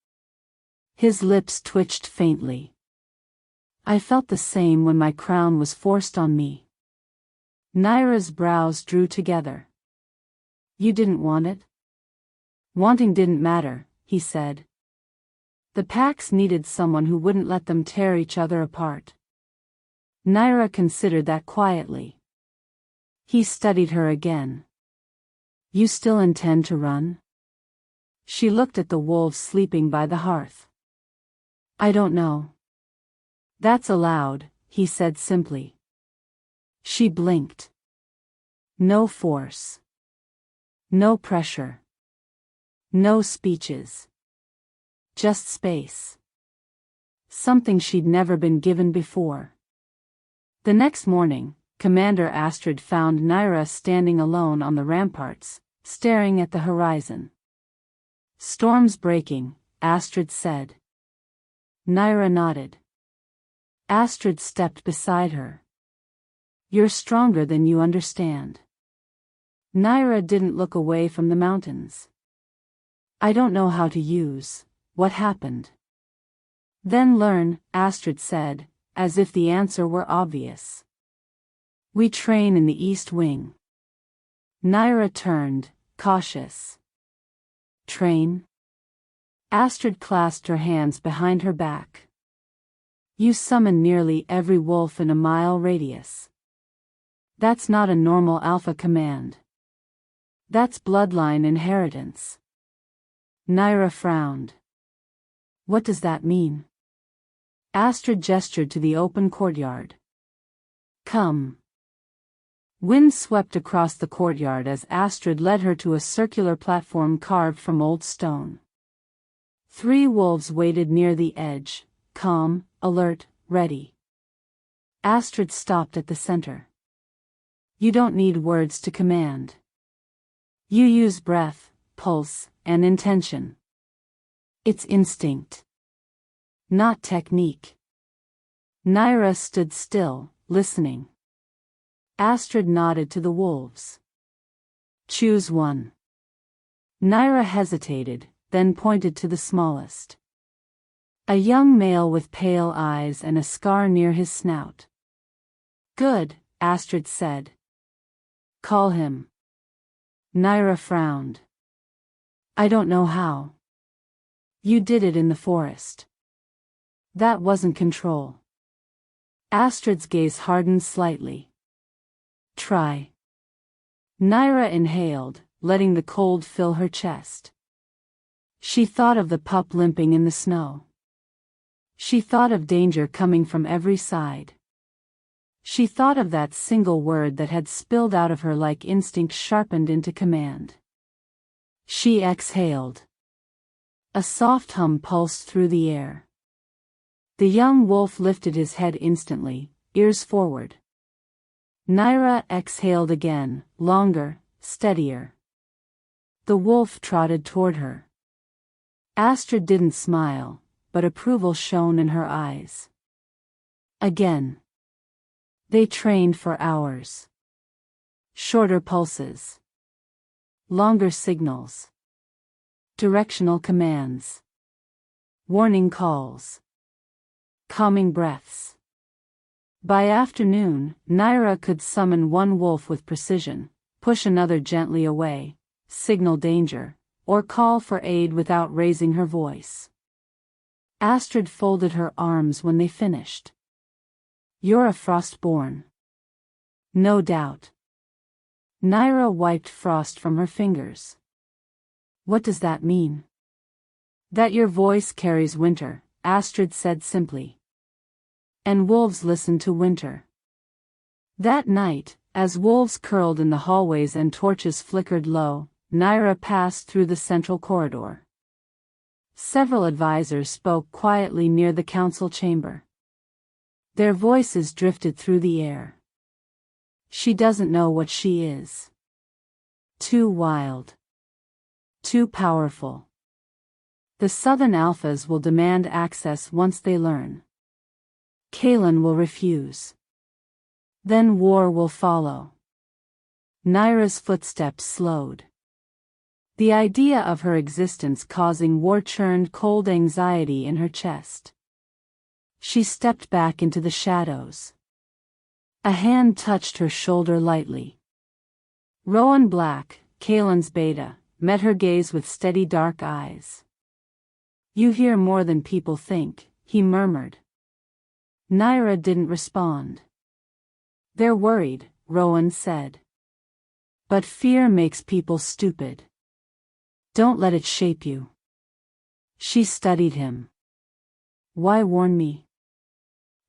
His lips twitched faintly. "I felt the same when my crown was forced on me." Nyra's brows drew together. "You didn't want it?" "Wanting didn't matter," he said. "The packs needed someone who wouldn't let them tear each other apart." Nyra considered that quietly. He studied her again. "You still intend to run?" She looked at the wolves sleeping by the hearth. "I don't know." "That's allowed," he said simply. She blinked. No force. No pressure. No speeches. Just space. Something she'd never been given before. The next morning, Commander Astrid found Nyra standing alone on the ramparts, staring at the horizon. "Storm's breaking," Astrid said. Nyra nodded. Astrid stepped beside her. "You're stronger than you understand." Nyra didn't look away from the mountains. "I don't know how to use what happened." "Then learn," Astrid said, as if the answer were obvious. "We train in the East Wing." Nyra turned, cautious. "Train?" Astrid clasped her hands behind her back. "You summon nearly every wolf in a mile radius. That's not a normal alpha command. That's bloodline inheritance." Nyra frowned. "What does that mean?" Astrid gestured to the open courtyard. "Come." Wind swept across the courtyard as Astrid led her to a circular platform carved from old stone. 3 wolves waited near the edge, calm, alert, ready. Astrid stopped at the center. "You don't need words to command. You use breath, pulse, and intention. It's instinct. Not technique." Nyra stood still, listening. Astrid nodded to the wolves. "Choose one." Nyra hesitated, then pointed to the smallest. A young male with pale eyes and a scar near his snout. "Good," Astrid said. "Call him." Nyra frowned. "I don't know how." "You did it in the forest." "That wasn't control." Astrid's gaze hardened slightly. "Try." Nyra inhaled, letting the cold fill her chest. She thought of the pup limping in the snow. She thought of danger coming from every side. She thought of that single word that had spilled out of her like instinct sharpened into command. She exhaled. A soft hum pulsed through the air. The young wolf lifted his head instantly, ears forward. Nyra exhaled again, longer, steadier. The wolf trotted toward her. Astrid didn't smile, but approval shone in her eyes. Again. They trained for hours. Shorter pulses. Longer signals. Directional commands. Warning calls. Calming breaths. By afternoon, Nyra could summon one wolf with precision, push another gently away, signal danger, or call for aid without raising her voice. Astrid folded her arms when they finished. "You're a Frostborn." "No doubt." Nyra wiped frost from her fingers. "What does that mean?" "That your voice carries winter," Astrid said simply. "And wolves listen to winter." That night, as wolves curled in the hallways and torches flickered low, Nyra passed through the central corridor. Several advisors spoke quietly near the council chamber. Their voices drifted through the air. "She doesn't know what she is. Too wild. Too powerful. The Southern Alphas will demand access once they learn. Kaelin will refuse. Then war will follow." Nyra's footsteps slowed. The idea of her existence causing war churned cold anxiety in her chest. She stepped back into the shadows. A hand touched her shoulder lightly. Rowan Black, Kaelin's beta, met her gaze with steady dark eyes. "You hear more than people think," he murmured. Nyra didn't respond. "They're worried," Rowan said. "But fear makes people stupid. Don't let it shape you." She studied him. "Why warn me?"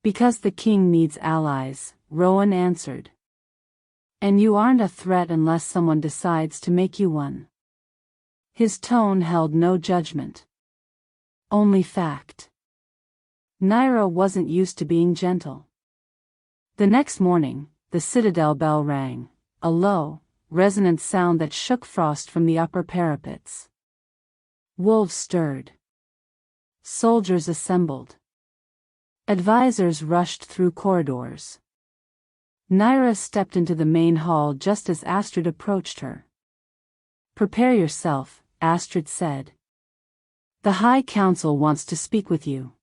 "Because the king needs allies," Rowan answered. "And you aren't a threat unless someone decides to make you one." His tone held no judgment. Only fact. Nyra wasn't used to being gentle. The next morning, the citadel bell rang, a low, resonant sound that shook frost from the upper parapets. Wolves stirred. Soldiers assembled. Advisors rushed through corridors. Nyra stepped into the main hall just as Astrid approached her. "Prepare yourself," Astrid said. "The High Council wants to speak with you."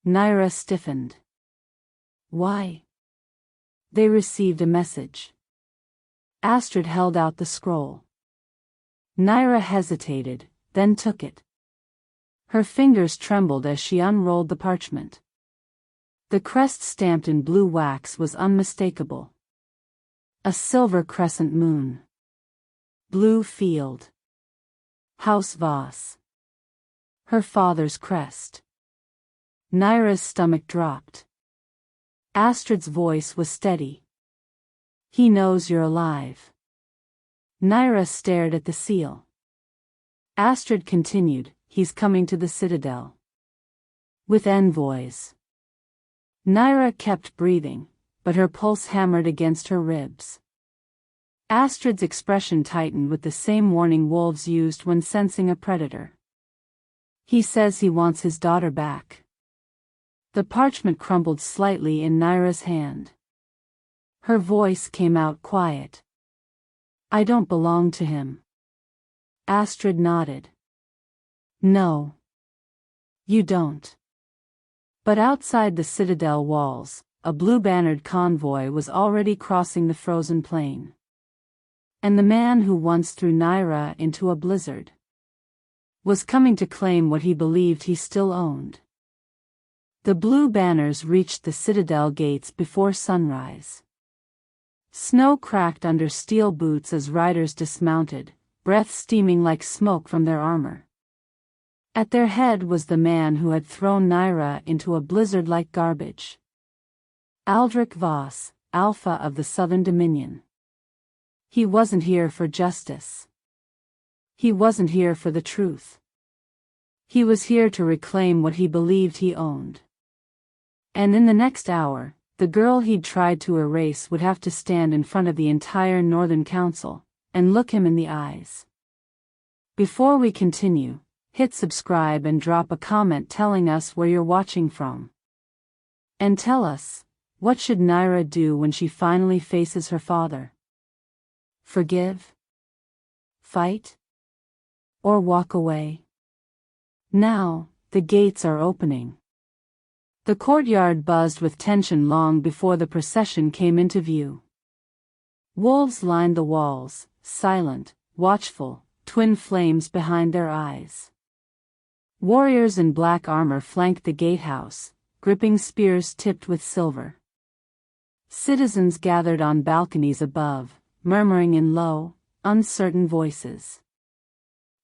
Nyra stiffened. "Why?" "They received a message." Astrid held out the scroll. Nyra hesitated, then took it. Her fingers trembled as she unrolled the parchment. The crest stamped in blue wax was unmistakable. A silver crescent moon. Blue field. House Voss. Her father's crest. Nyra's stomach dropped. Astrid's voice was steady. "He knows you're alive." Nyra stared at the seal. Astrid continued, "He's coming to the citadel. With envoys." Nyra kept breathing, but her pulse hammered against her ribs. Astrid's expression tightened with the same warning wolves used when sensing a predator. "He says he wants his daughter back." The parchment crumbled slightly in Nyra's hand. Her voice came out quiet. "I don't belong to him." Astrid nodded. "No. You don't." But outside the citadel walls, a blue-bannered convoy was already crossing the frozen plain. And the man who once threw Nyra into a blizzard was coming to claim what he believed he still owned. The blue banners reached the citadel gates before sunrise. Snow cracked under steel boots as riders dismounted, breath steaming like smoke from their armor. At their head was the man who had thrown Nyra into a blizzard like garbage. Aldrich Voss, Alpha of the Southern Dominion. He wasn't here for justice. He wasn't here for the truth. He was here to reclaim what he believed he owned. And in the next hour, the girl he'd tried to erase would have to stand in front of the entire Northern Council and look him in the eyes. Before we continue, hit subscribe and drop a comment telling us where you're watching from. And tell us, what should Nyra do when she finally faces her father? Forgive? Fight? Or walk away? Now, the gates are opening. The courtyard buzzed with tension long before the procession came into view. Wolves lined the walls, silent, watchful, twin flames behind their eyes. Warriors in black armor flanked the gatehouse, gripping spears tipped with silver. Citizens gathered on balconies above, murmuring in low, uncertain voices.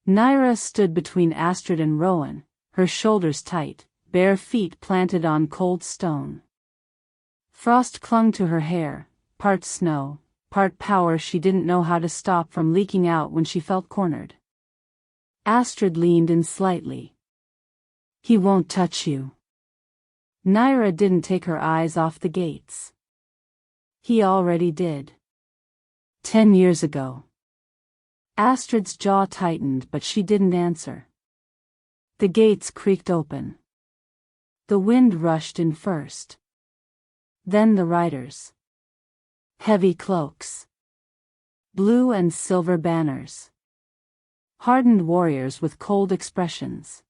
Nyra stood between Astrid and Rowan, her shoulders tight, bare feet planted on cold stone. Frost clung to her hair, part snow, part power she didn't know how to stop from leaking out when she felt cornered. Astrid leaned in slightly. He won't touch you. Nyra didn't take her eyes off the gates. He already did. 10 years ago. Astrid's jaw tightened, but she didn't answer. The gates creaked open. The wind rushed in first. Then the riders. Heavy cloaks. Blue and silver banners. Hardened warriors with cold expressions.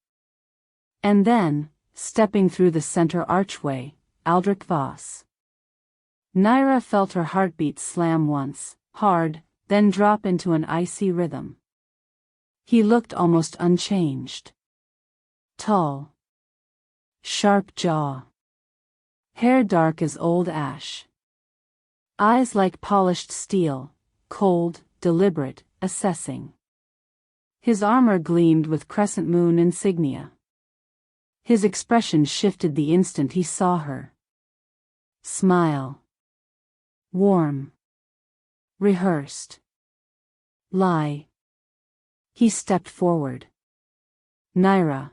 And then, stepping through the center archway, Aldrich Voss. Nyra felt her heartbeat slam once, hard, then drop into an icy rhythm. He looked almost unchanged. Tall. Sharp jaw. Hair dark as old ash. Eyes like polished steel, cold, deliberate, assessing. His armor gleamed with crescent moon insignia. His expression shifted the instant he saw her. Smile. Warm. Rehearsed. Lie. He stepped forward. Nyra.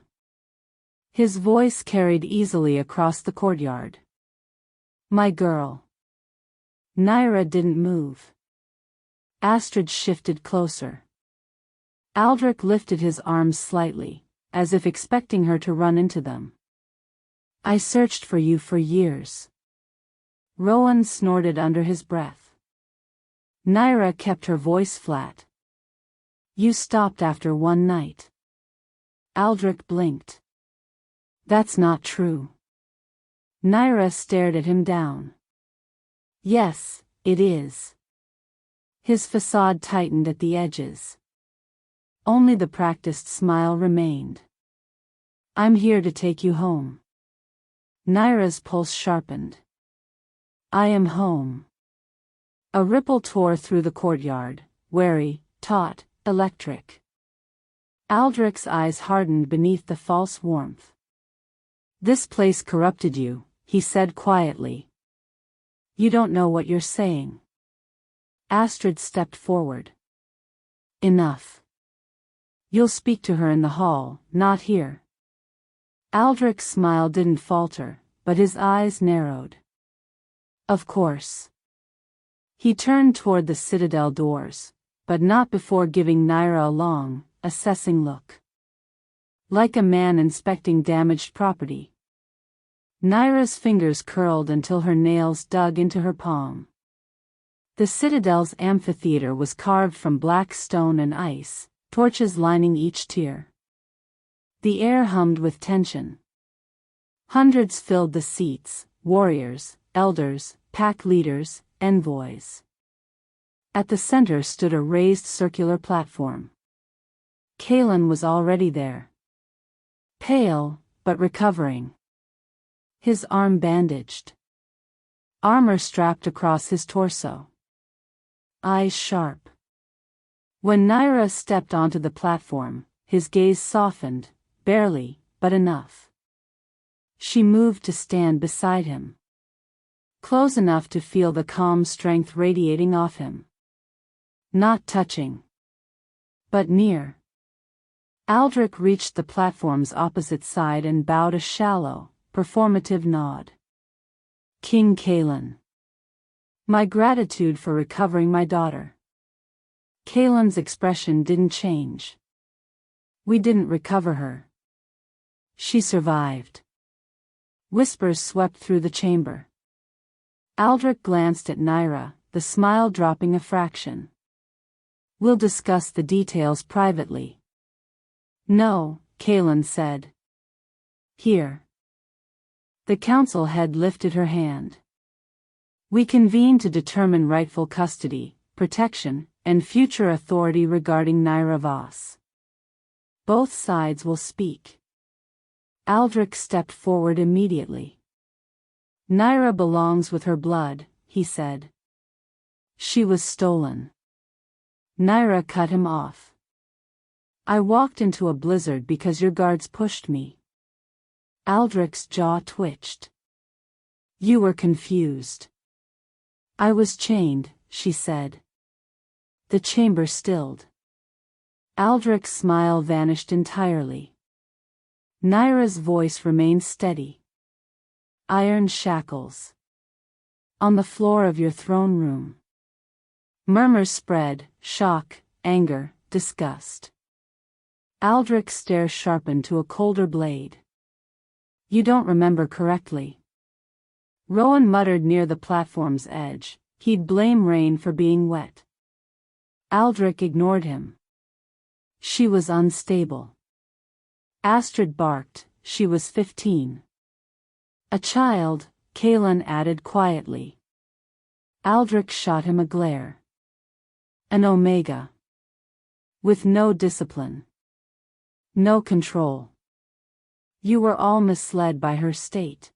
His voice carried easily across the courtyard. My girl. Nyra didn't move. Astrid shifted closer. Aldrich lifted his arms slightly, as if expecting her to run into them. I searched for you for years. Rowan snorted under his breath. Nyra kept her voice flat. You stopped after one night. Aldrich blinked. That's not true. Nyra stared at him down. Yes, it is. His facade tightened at the edges. Only the practiced smile remained. I'm here to take you home. Nyra's pulse sharpened. I am home. A ripple tore through the courtyard, wary, taut, electric. Aldrich's eyes hardened beneath the false warmth. This place corrupted you, he said quietly. You don't know what you're saying. Astrid stepped forward. Enough. You'll speak to her in the hall, not here. Aldrich's smile didn't falter, but his eyes narrowed. Of course. He turned toward the citadel doors, but not before giving Nyra a long, assessing look. Like a man inspecting damaged property. Nyra's fingers curled until her nails dug into her palm. The citadel's amphitheater was carved from black stone and ice, torches lining each tier. The air hummed with tension. Hundreds filled the seats, warriors, elders, pack leaders, envoys. At the center stood a raised circular platform. Kalen was already there. Pale, but recovering. His arm bandaged. Armor strapped across his torso. Eyes sharp. When Nyra stepped onto the platform, his gaze softened, barely, but enough. She moved to stand beside him. Close enough to feel the calm strength radiating off him. Not touching. But near. Aldrich reached the platform's opposite side and bowed a shallow, performative nod. King Kaelan. My gratitude for recovering my daughter. Kaelan's expression didn't change. We didn't recover her. She survived. Whispers swept through the chamber. Aldrich glanced at Nyra, the smile dropping a fraction. We'll discuss the details privately. No, Kaelan said. Here. The council head lifted her hand. We convene to determine rightful custody, protection, and future authority regarding Nyra Voss. Both sides will speak. Aldrich stepped forward immediately. Nyra belongs with her blood, he said. She was stolen. Nyra cut him off. I walked into a blizzard because your guards pushed me. Aldrich's jaw twitched. You were confused. I was chained, she said. The chamber stilled. Aldrich's smile vanished entirely. Nyra's voice remained steady. Iron shackles. On the floor of your throne room. Murmurs spread, shock, anger, disgust. Aldrich's stare sharpened to a colder blade. You don't remember correctly. Rowan muttered near the platform's edge. He'd blame rain for being wet. Aldrich ignored him. She was unstable. Astrid barked. She was 15. A child, Kaelan added quietly. Aldrich shot him a glare. An Omega. With no discipline. No control. You were all misled by her state.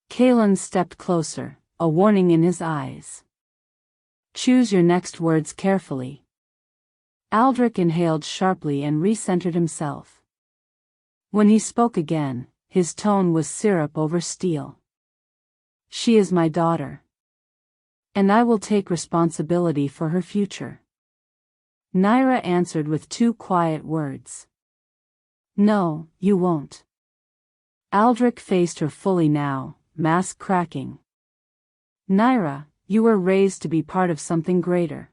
Kaelan stepped closer, a warning in his eyes. Choose your next words carefully. Aldrich inhaled sharply and recentered himself. When he spoke again, his tone was syrup over steel. She is my daughter. And I will take responsibility for her future. Nyra answered with 2 quiet words. No, you won't. Aldrich faced her fully now, mask cracking. Nyra, you were raised to be part of something greater.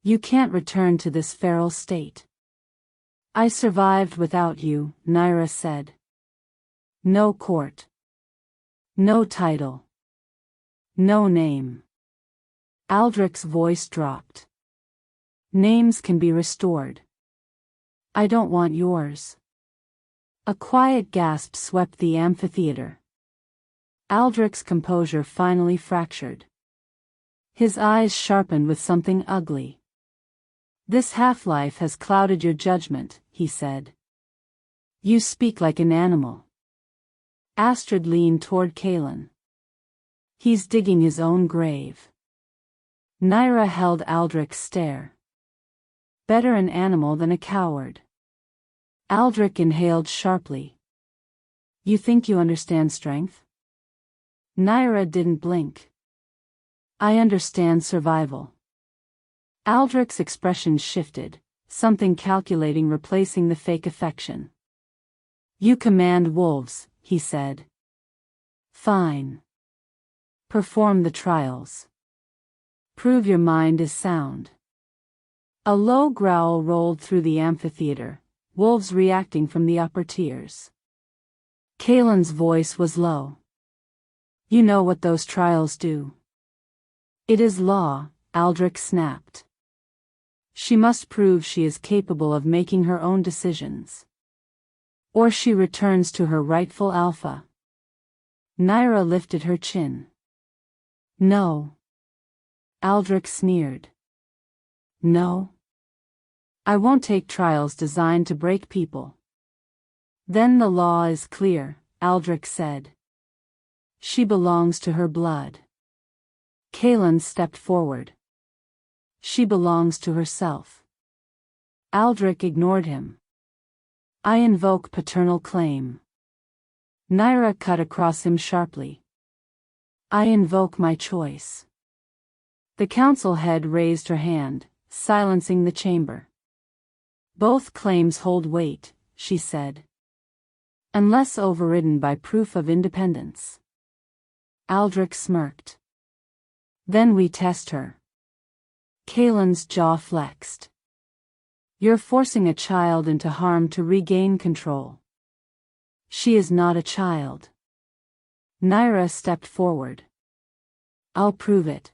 You can't return to this feral state. I survived without you, Nyra said. No court. No title. No name. Aldrich's voice dropped. Names can be restored. I don't want yours. A quiet gasp swept the amphitheater. Aldrich's composure finally fractured. His eyes sharpened with something ugly. This half-life has clouded your judgment, he said. You speak like an animal. Astrid leaned toward Kaelan. He's digging his own grave. Nyra held Aldrich's stare. Better an animal than a coward. Aldrich inhaled sharply. You think you understand strength? Nyra didn't blink. I understand survival. Aldrich's expression shifted, something calculating replacing the fake affection. You command wolves, he said. Fine. Perform the trials. Prove your mind is sound. A low growl rolled through the amphitheater, wolves reacting from the upper tiers. Kaelan's voice was low. You know what those trials do. It is law, Aldrich snapped. She must prove she is capable of making her own decisions. Or she returns to her rightful alpha. Nyra lifted her chin. No. Aldrich sneered. No. I won't take trials designed to break people. Then the law is clear, Aldrich said. She belongs to her blood. Kaelan stepped forward. She belongs to herself. Aldrich ignored him. I invoke paternal claim. Nyra cut across him sharply. I invoke my choice. The council head raised her hand, silencing the chamber. Both claims hold weight, she said. Unless overridden by proof of independence. Aldrich smirked. Then we test her. Kaelin's jaw flexed. You're forcing a child into harm to regain control. She is not a child. Nyra stepped forward. I'll prove it.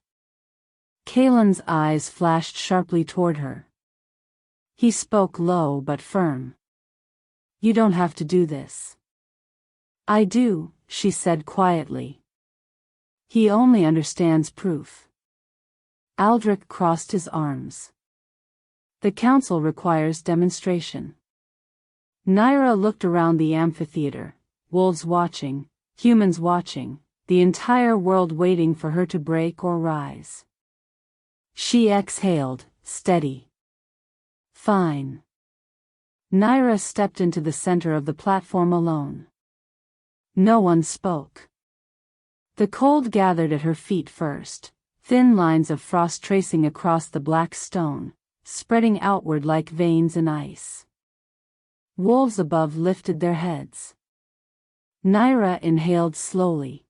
Kaelin's eyes flashed sharply toward her. He spoke low but firm. You don't have to do this. I do, she said quietly. He only understands proof. Aldrich crossed his arms. The council requires demonstration. Nyra looked around the amphitheater, wolves watching, humans watching, the entire world waiting for her to break or rise. She exhaled, steady. Fine. Nyra stepped into the center of the platform alone. No one spoke. The cold gathered at her feet first, thin lines of frost tracing across the black stone, spreading outward like veins in ice. Wolves above lifted their heads. Nyra inhaled slowly.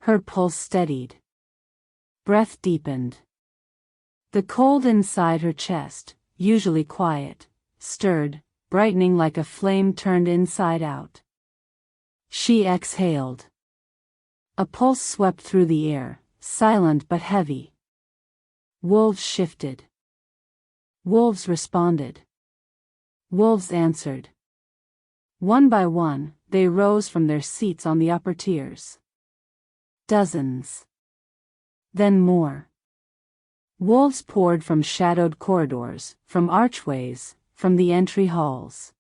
Her pulse steadied. Breath deepened. The cold inside her chest, usually quiet, stirred, brightening like a flame turned inside out. She exhaled. A pulse swept through the air, silent but heavy. Wolves shifted. Wolves responded. Wolves answered. One by one, they rose from their seats on the upper tiers. Dozens. Then more. Wolves poured from shadowed corridors, from archways, from the entry halls.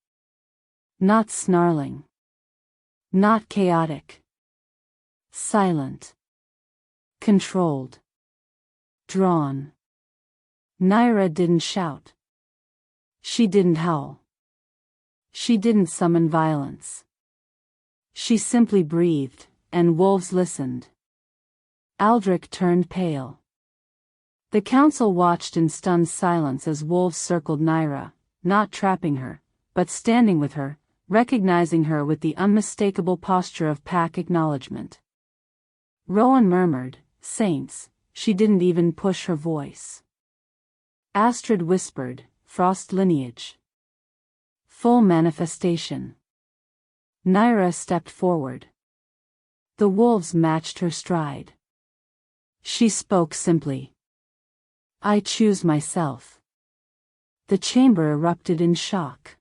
Not snarling. Not chaotic. Silent. Controlled. Drawn. Nyra didn't shout. She didn't howl. She didn't summon violence. She simply breathed, and wolves listened. Aldrich turned pale. The council watched in stunned silence as wolves circled Nyra, not trapping her, but standing with her, recognizing her with the unmistakable posture of pack acknowledgement. Rowan murmured, "Saints," she didn't even push her voice. Astrid whispered, "Frost lineage." Full manifestation. Nyra stepped forward. The wolves matched her stride. She spoke simply. I choose myself. The chamber erupted in shock.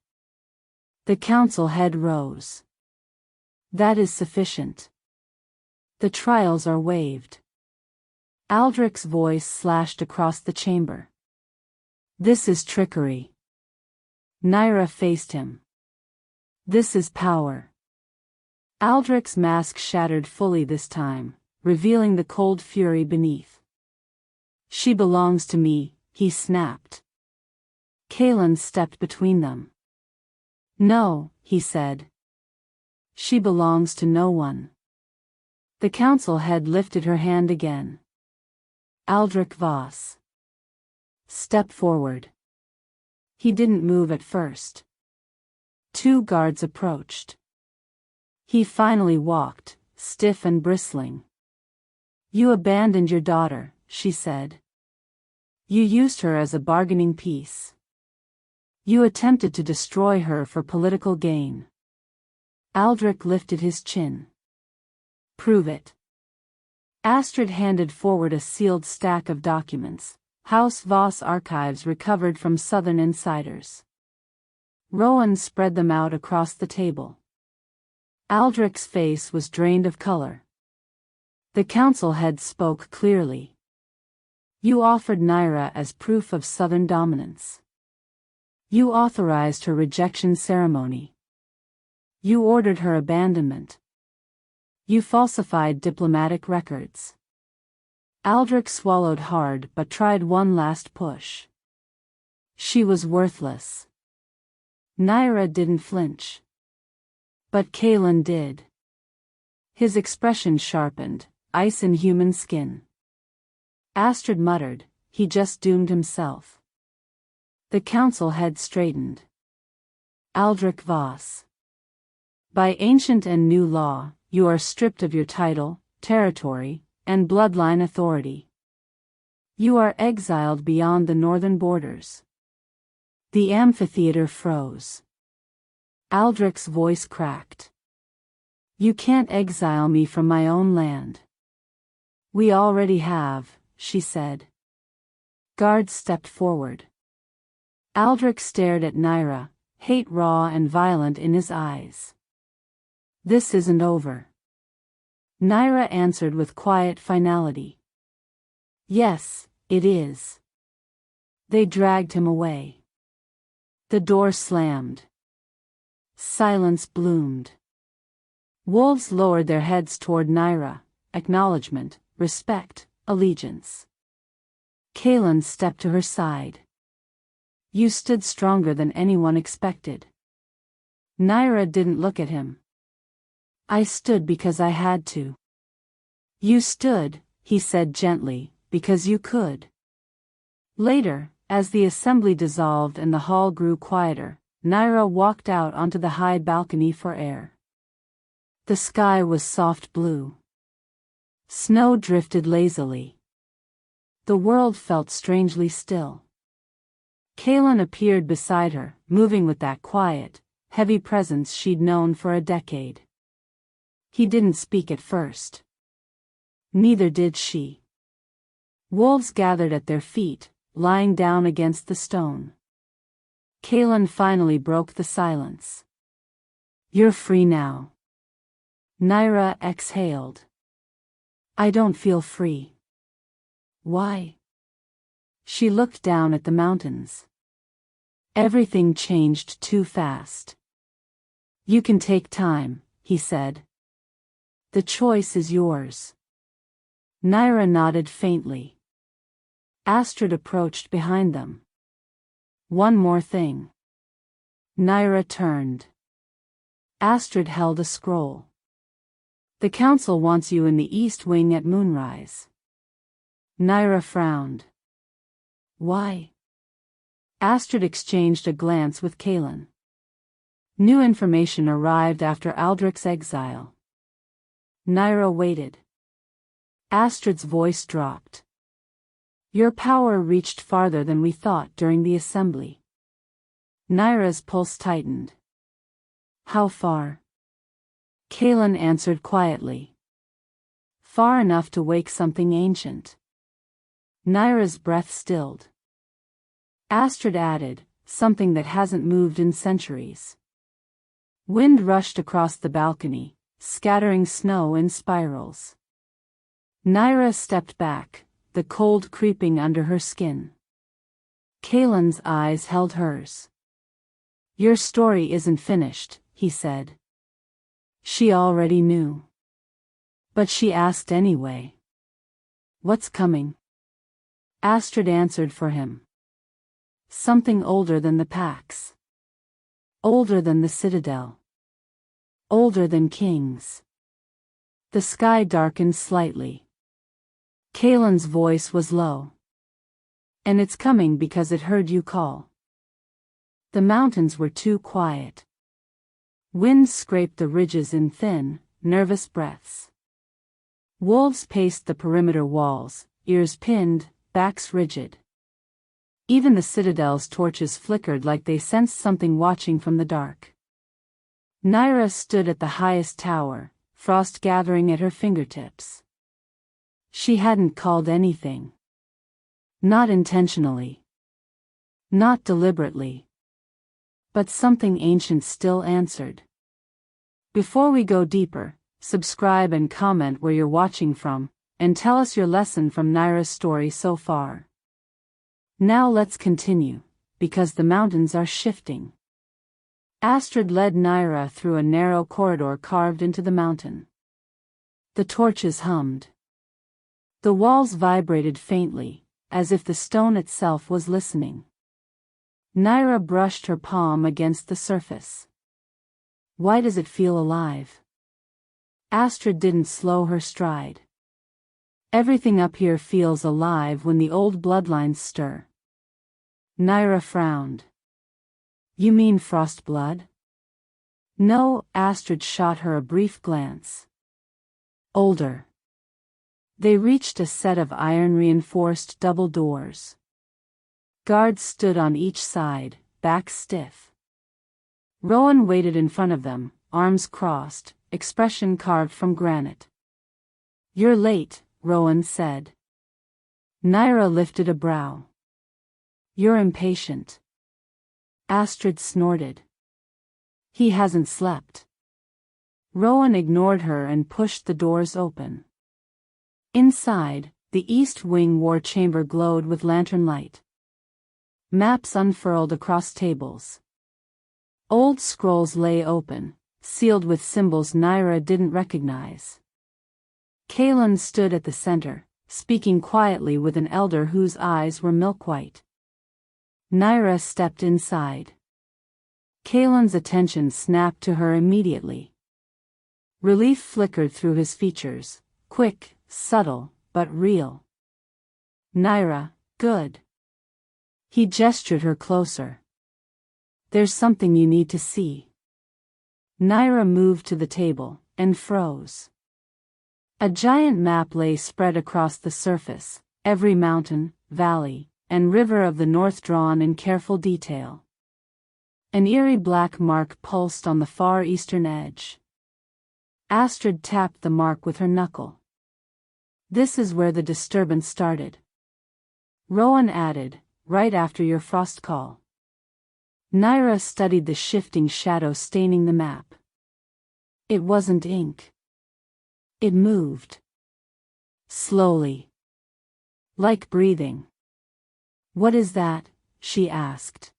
The council head rose. That is sufficient. The trials are waived. Aldrich's voice slashed across the chamber. This is trickery. Nyra faced him. This is power. Aldrich's mask shattered fully this time, revealing the cold fury beneath. She belongs to me, he snapped. Kaelin stepped between them. No, he said. She belongs to no one. The council head lifted her hand again. Aldrich Voss. Step forward. He didn't move at first. 2 guards approached. He finally walked, stiff and bristling. You abandoned your daughter, she said. You used her as a bargaining piece. You attempted to destroy her for political gain. Aldrich lifted his chin. Prove it. Astrid handed forward a sealed stack of documents, House Voss archives recovered from Southern insiders. Rowan spread them out across the table. Aldrich's face was drained of color. The council head spoke clearly. You offered Nyra as proof of Southern dominance. You authorized her rejection ceremony. You ordered her abandonment. You falsified diplomatic records. Aldrich swallowed hard but tried one last push. She was worthless. Nyra didn't flinch. But Kaelin did. His expression sharpened, ice in human skin. Astrid muttered, he just doomed himself. The council head straightened. Aldrich Voss. By ancient and new law, you are stripped of your title, territory, and bloodline authority. You are exiled beyond the northern borders. The amphitheater froze. Aldrich's voice cracked. You can't exile me from my own land. We already have, she said. Guards stepped forward. Aldrich stared at Nyra, hate raw and violent in his eyes. This isn't over. Nyra answered with quiet finality. Yes, it is. They dragged him away. The door slammed. Silence bloomed. Wolves lowered their heads toward Nyra, acknowledgement, respect, allegiance. Kaelin stepped to her side. You stood stronger than anyone expected. Nyra didn't look at him. I stood because I had to. You stood, he said gently, because you could. Later, as the assembly dissolved and the hall grew quieter, Nyra walked out onto the high balcony for air. The sky was soft blue. Snow drifted lazily. The world felt strangely still. Kaelin appeared beside her, moving with that quiet, heavy presence she'd known for a decade. He didn't speak at first. Neither did she. Wolves gathered at their feet, lying down against the stone. Kaelin finally broke the silence. You're free now. Nyra exhaled. I don't feel free. Why? She looked down at the mountains. Everything changed too fast. You can take time, he said. The choice is yours. Nyra nodded faintly. Astrid approached behind them. One more thing. Nyra turned. Astrid held a scroll. The council wants you in the East Wing at moonrise. Nyra frowned. Why? Astrid exchanged a glance with Kaelin. New information arrived after Aldrich's exile. Nyra waited. Astrid's voice dropped. Your power reached farther than we thought during the assembly. Nyra's pulse tightened. How far? Kaelin answered quietly. Far enough to wake something ancient. Nyra's breath stilled. Astrid added, something that hasn't moved in centuries. Wind rushed across the balcony, scattering snow in spirals. Nyra stepped back, the cold creeping under her skin. Kaelin's eyes held hers. Your story isn't finished, he said. She already knew. But she asked anyway. What's coming? Astrid answered for him. Something older than the Pax. Older than the Citadel. Older than kings. The sky darkened slightly. Kaelin's voice was low. And it's coming because it heard you call. The mountains were too quiet. Wind scraped the ridges in thin, nervous breaths. Wolves paced the perimeter walls, ears pinned, backs rigid. Even the citadel's torches flickered like they sensed something watching from the dark. Nyra stood at the highest tower, frost gathering at her fingertips. She hadn't called anything. Not intentionally. Not deliberately. But something ancient still answered. Before we go deeper, subscribe and comment where you're watching from, and tell us your lesson from Nyra's story so far. Now let's continue, because the mountains are shifting. Astrid led Nyra through a narrow corridor carved into the mountain. The torches hummed. The walls vibrated faintly, as if the stone itself was listening. Nyra brushed her palm against the surface. Why does it feel alive? Astrid didn't slow her stride. Everything up here feels alive when the old bloodlines stir. Nyra frowned. You mean frost blood? No, Astrid shot her a brief glance. Older. They reached a set of iron-reinforced double doors. Guards stood on each side, backs stiff. Rowan waited in front of them, arms crossed, expression carved from granite. You're late, Rowan said. Nyra lifted a brow. You're impatient. Astrid snorted. He hasn't slept. Rowan ignored her and pushed the doors open. Inside, the east wing war chamber glowed with lantern light. Maps unfurled across tables. Old scrolls lay open, sealed with symbols Nyra didn't recognize. Kaelin stood at the center, speaking quietly with an elder whose eyes were milk-white. Nyra stepped inside. Kaelin's attention snapped to her immediately. Relief flickered through his features, quick, subtle, but real. Nyra, good. He gestured her closer. There's something you need to see. Nyra moved to the table, and froze. A giant map lay spread across the surface, every mountain, valley, and river of the north drawn in careful detail. An eerie black mark pulsed on the far eastern edge. Astrid tapped the mark with her knuckle. This is where the disturbance started. Rowan added, right after your frost call. Nyra studied the shifting shadow staining the map. It wasn't ink. It moved. Slowly. Like breathing. What is that? She asked.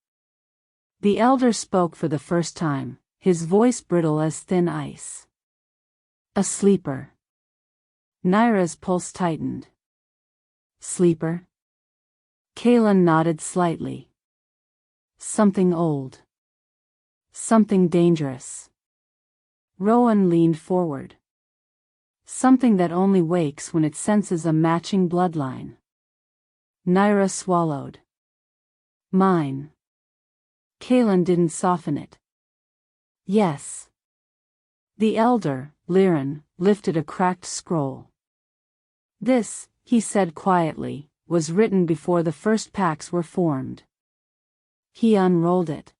The elder spoke for the first time, his voice brittle as thin ice. A sleeper. Nyra's pulse tightened. Sleeper? Kaelin nodded slightly. Something old. Something dangerous. Rowan leaned forward. Something that only wakes when it senses a matching bloodline. Nyra swallowed. Mine. Kaelin didn't soften it. Yes. The elder, Liren, lifted a cracked scroll. This, he said quietly, was written before the first packs were formed. He unrolled it.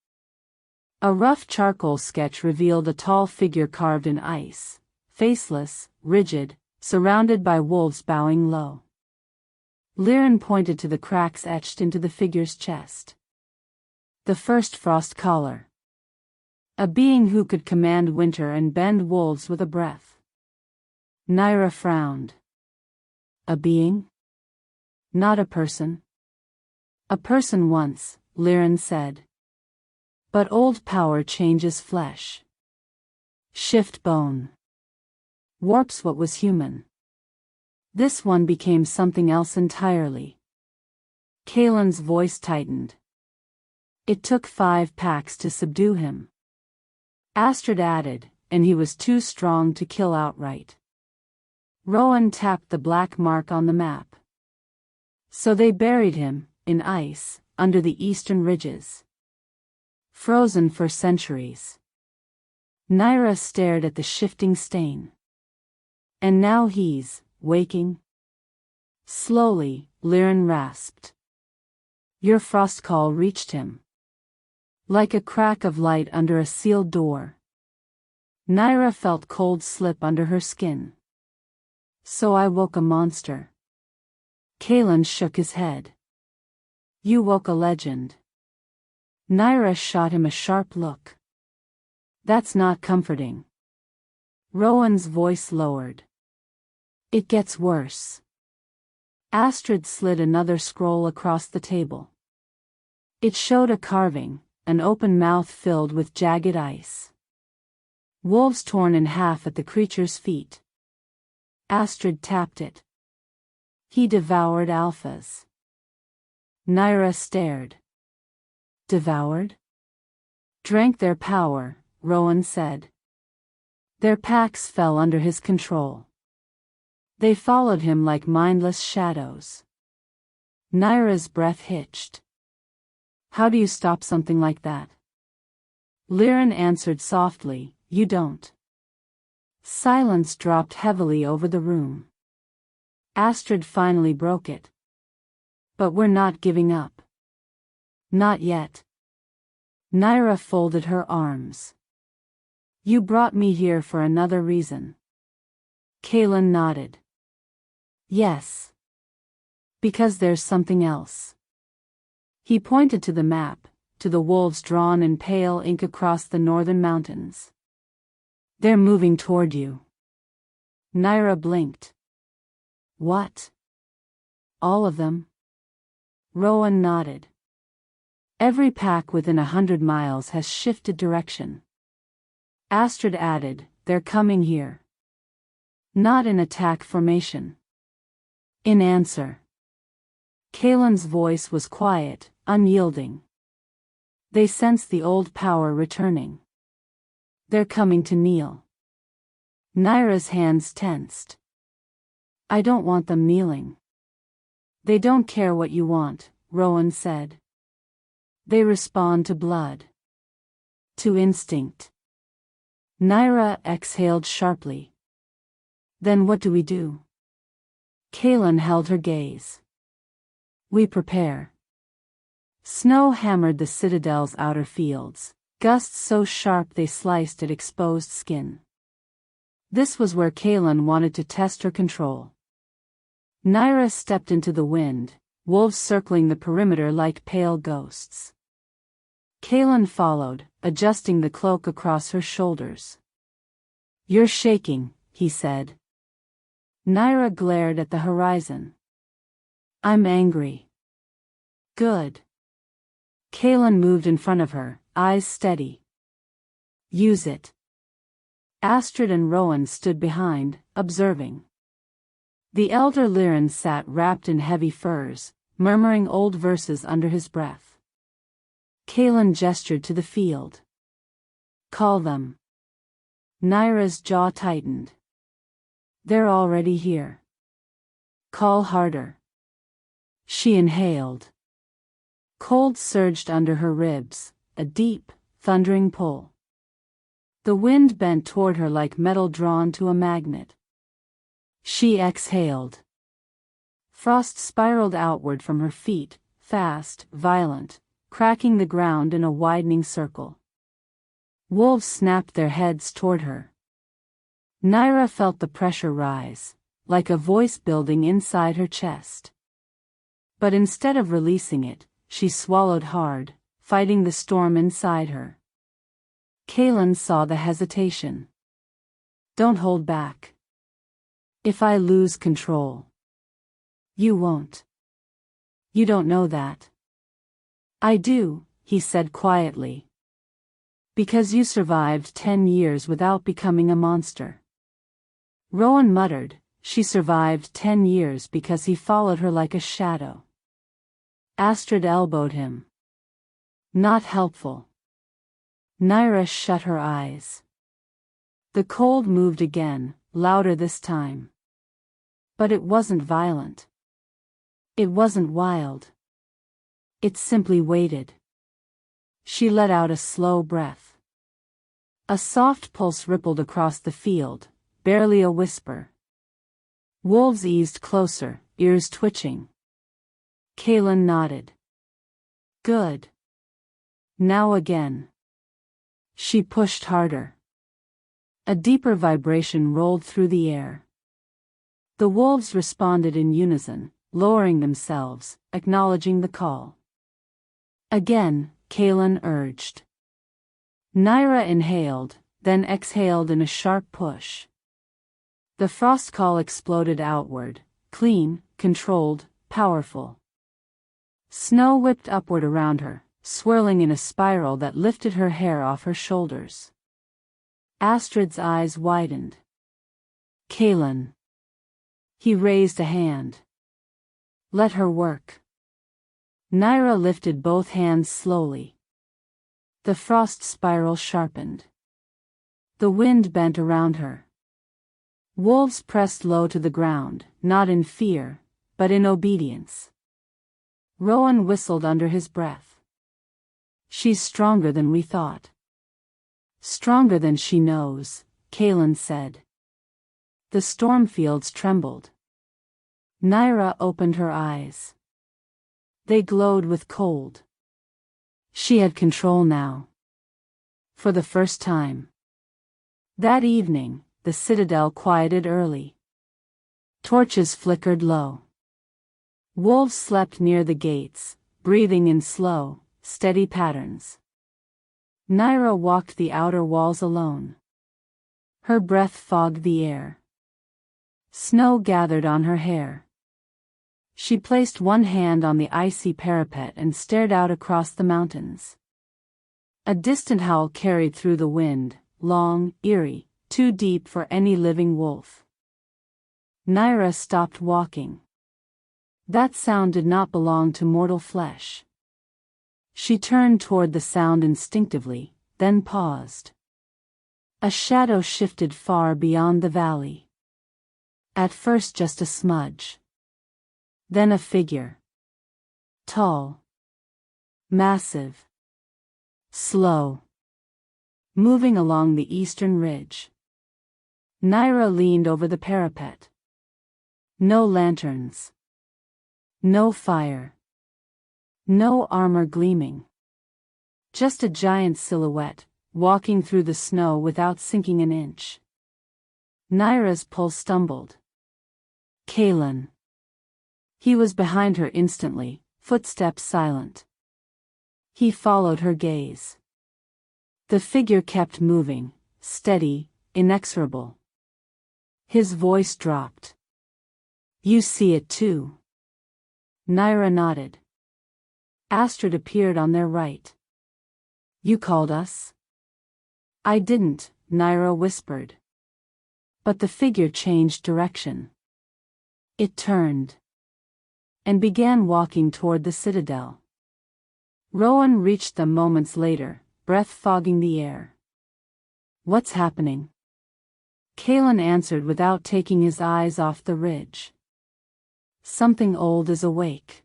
A rough charcoal sketch revealed a tall figure carved in ice, faceless, rigid, surrounded by wolves bowing low. Liren pointed to the cracks etched into the figure's chest. The first frost caller. A being who could command winter and bend wolves with a breath. Nyra frowned. A being? Not a person. A person once, Liren said. But old power changes flesh. Shift bone. Warps what was human. This one became something else entirely. Kaelin's voice tightened. It took 5 packs to subdue him. Astrid added, and he was too strong to kill outright. Rowan tapped the black mark on the map. So they buried him, in ice, under the eastern ridges. Frozen for centuries. Nyra stared at the shifting stain. And now he's waking. Slowly, Liren rasped. Your frost call reached him. Like a crack of light under a sealed door. Nyra felt cold slip under her skin. So I woke a monster. Kaelin shook his head. You woke a legend. Nyra shot him a sharp look. That's not comforting. Rowan's voice lowered. It gets worse. Astrid slid another scroll across the table. It showed a carving, an open mouth filled with jagged ice. Wolves torn in half at the creature's feet. Astrid tapped it. He devoured alphas. Nyra stared. Devoured? Drank their power, Rowan said. Their packs fell under his control. They followed him like mindless shadows. Nyra's breath hitched. How do you stop something like that? Liren answered softly, you don't. Silence dropped heavily over the room. Astrid finally broke it. But we're not giving up. Not yet. Nyra folded her arms. You brought me here for another reason. Kaelin nodded. Yes. Because there's something else. He pointed to the map, to the wolves drawn in pale ink across the northern mountains. They're moving toward you. Nyra blinked. What? All of them? Rowan nodded. Every pack within 100 miles has shifted direction. Astrid added, they're coming here. Not in attack formation. In answer. Kaelin's voice was quiet, unyielding. They sense the old power returning. They're coming to kneel. Nyra's hands tensed. I don't want them kneeling. They don't care what you want, Rowan said. They respond to blood. To instinct. Nyra exhaled sharply. Then what do we do? Kaelin held her gaze. We prepare. Snow hammered the citadel's outer fields, gusts so sharp they sliced at exposed skin. This was where Kaelin wanted to test her control. Nyra stepped into the wind, wolves circling the perimeter like pale ghosts. Kaelin followed, adjusting the cloak across her shoulders. You're shaking, he said. Nyra glared at the horizon. I'm angry. Good. Kaelin moved in front of her, eyes steady. Use it. Astrid and Rowan stood behind, observing. The elder Liren sat wrapped in heavy furs, murmuring old verses under his breath. Kaelin gestured to the field. Call them. Nyra's jaw tightened. They're already here. Call harder. She inhaled. Cold surged under her ribs, a deep, thundering pull. The wind bent toward her like metal drawn to a magnet. She exhaled. Frost spiraled outward from her feet, fast, violent, cracking the ground in a widening circle. Wolves snapped their heads toward her. Nyra felt the pressure rise, like a voice building inside her chest. But instead of releasing it, she swallowed hard, fighting the storm inside her. Kaelin saw the hesitation. Don't hold back. If I lose control. You won't. You don't know that. I do, he said quietly. Because you survived 10 years without becoming a monster. Rowan muttered, she survived 10 years because he followed her like a shadow. Astrid elbowed him. Not helpful. Nyra shut her eyes. The cold moved again, louder this time. But it wasn't violent. It wasn't wild. It simply waited. She let out a slow breath. A soft pulse rippled across the field, barely a whisper. Wolves eased closer, ears twitching. Kaelin nodded. Good. Now again. She pushed harder. A deeper vibration rolled through the air. The wolves responded in unison, lowering themselves, acknowledging the call. Again, Kaelin urged. Nyra inhaled, then exhaled in a sharp push. The frost call exploded outward, clean, controlled, powerful. Snow whipped upward around her, swirling in a spiral that lifted her hair off her shoulders. Astrid's eyes widened. Kaelin. He raised a hand. Let her work. Nyra lifted both hands slowly. The frost spiral sharpened. The wind bent around her. Wolves pressed low to the ground, not in fear, but in obedience. Rowan whistled under his breath. She's stronger than we thought. Stronger than she knows, Kaelin said. The stormfields trembled. Nyra opened her eyes. They glowed with cold. She had control now. For the first time. That evening, the citadel quieted early. Torches flickered low. Wolves slept near the gates, breathing in slow, steady patterns. Nyra walked the outer walls alone. Her breath fogged the air. Snow gathered on her hair. She placed one hand on the icy parapet and stared out across the mountains. A distant howl carried through the wind, long, eerie, too deep for any living wolf. Nyra stopped walking. That sound did not belong to mortal flesh. She turned toward the sound instinctively, then paused. A shadow shifted far beyond the valley. At first just a smudge. Then a figure. Tall. Massive. Slow. Moving along the eastern ridge. Nyra leaned over the parapet. No lanterns. No fire. No armor gleaming. Just a giant silhouette, walking through the snow without sinking an inch. Nyra's pulse stumbled. Kaelin. He was behind her instantly, footsteps silent. He followed her gaze. The figure kept moving, steady, inexorable. His voice dropped. You see it too. Nyra nodded. Astrid appeared on their right. You called us? I didn't, Nyra whispered. But the figure changed direction. It turned. And began walking toward the citadel. Rowan reached them moments later, breath fogging the air. What's happening? Kaelin answered without taking his eyes off the ridge. Something old is awake.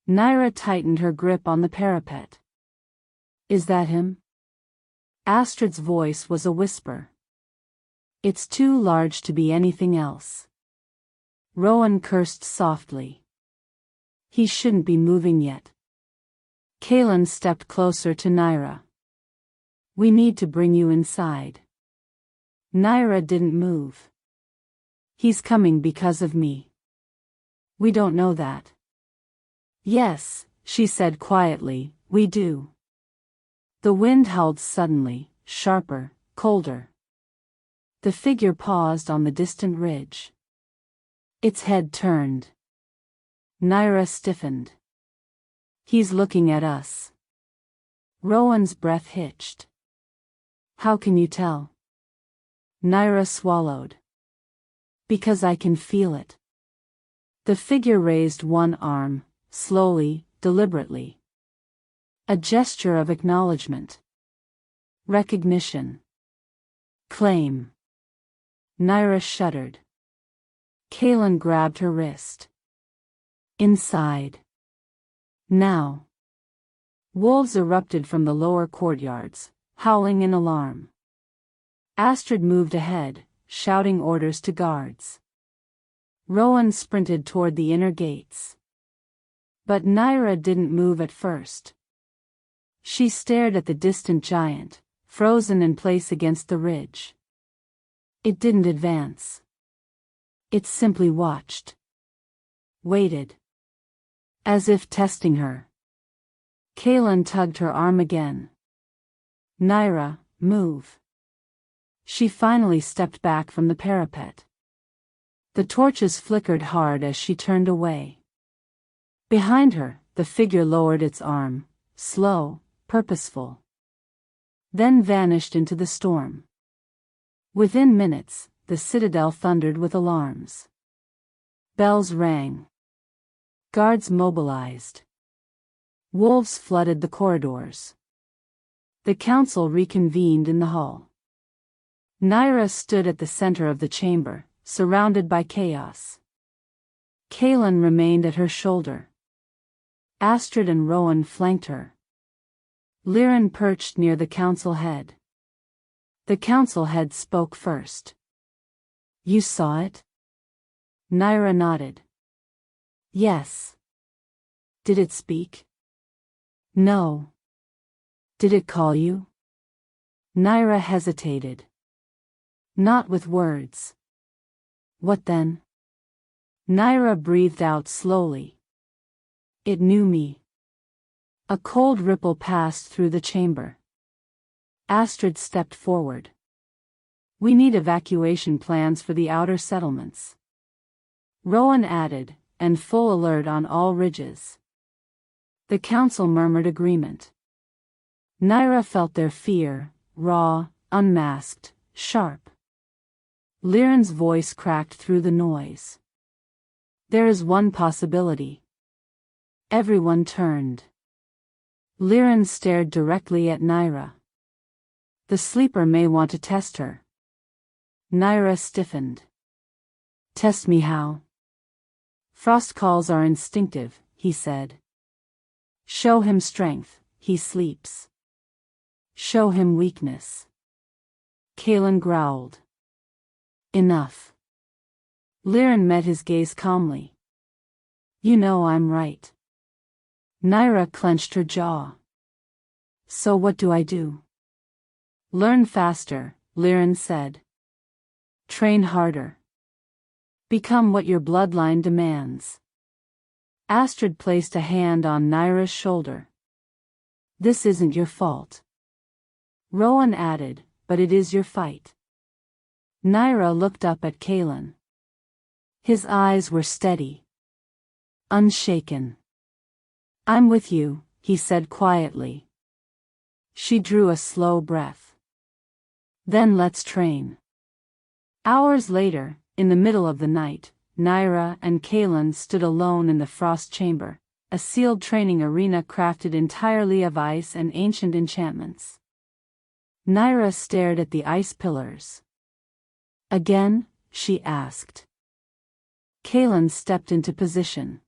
Nyra tightened her grip on the parapet. Is that him? Astrid's voice was a whisper. It's too large to be anything else. Rowan cursed softly. He shouldn't be moving yet. Kaelin stepped closer to Nyra. We need to bring you inside. Nyra didn't move. He's coming because of me. We don't know that. Yes, she said quietly, we do. The wind howled suddenly, sharper, colder. The figure paused on the distant ridge. Its head turned. Nyra stiffened. He's looking at us. Rowan's breath hitched. How can you tell? Nyra swallowed. Because I can feel it. The figure raised one arm, slowly, deliberately. A gesture of acknowledgement. Recognition. Claim. Nyra shuddered. Kaelin grabbed her wrist. Inside. Now. Wolves erupted from the lower courtyards, howling in alarm. Astrid moved ahead, shouting orders to guards. Rowan sprinted toward the inner gates. But Nyra didn't move at first. She stared at the distant giant, frozen in place against the ridge. It didn't advance. It simply watched. Waited. As if testing her. Kaelin tugged her arm again. Nyra, move. She finally stepped back from the parapet. The torches flickered hard as she turned away. Behind her, the figure lowered its arm, slow, purposeful. Then vanished into the storm. Within minutes, the citadel thundered with alarms. Bells rang. Guards mobilized. Wolves flooded the corridors. The council reconvened in the hall. Nyra stood at the center of the chamber, surrounded by chaos. Kaelin remained at her shoulder. Astrid and Rowan flanked her. Liren perched near the council head. The council head spoke first. You saw it? Nyra nodded. Yes. Did it speak? No. Did it call you? Nyra hesitated. Not with words. What then? Nyra breathed out slowly. It knew me. A cold ripple passed through the chamber. Astrid stepped forward. We need evacuation plans for the outer settlements. Rowan added, and full alert on all ridges. The council murmured agreement. Nyra felt their fear, raw, unmasked, sharp. Liren's voice cracked through the noise. There is one possibility. Everyone turned. Liren stared directly at Nyra. The sleeper may want to test her. Nyra stiffened. Test me how? Frost calls are instinctive, he said. Show him strength, he sleeps. Show him weakness. Kaelin growled. Enough. Liren met his gaze calmly. You know I'm right. Nyra clenched her jaw. So what do I do? Learn faster, Liren said. Train harder. Become what your bloodline demands. Astrid placed a hand on Nyra's shoulder. This isn't your fault. Rowan added, but it is your fight. Nyra looked up at Kaelin. His eyes were steady. Unshaken. I'm with you, he said quietly. She drew a slow breath. Then let's train. Hours later, in the middle of the night, Nyra and Kaelin stood alone in the frost chamber, a sealed training arena crafted entirely of ice and ancient enchantments. Nyra stared at the ice pillars. Again? She asked. Kaelin stepped into position.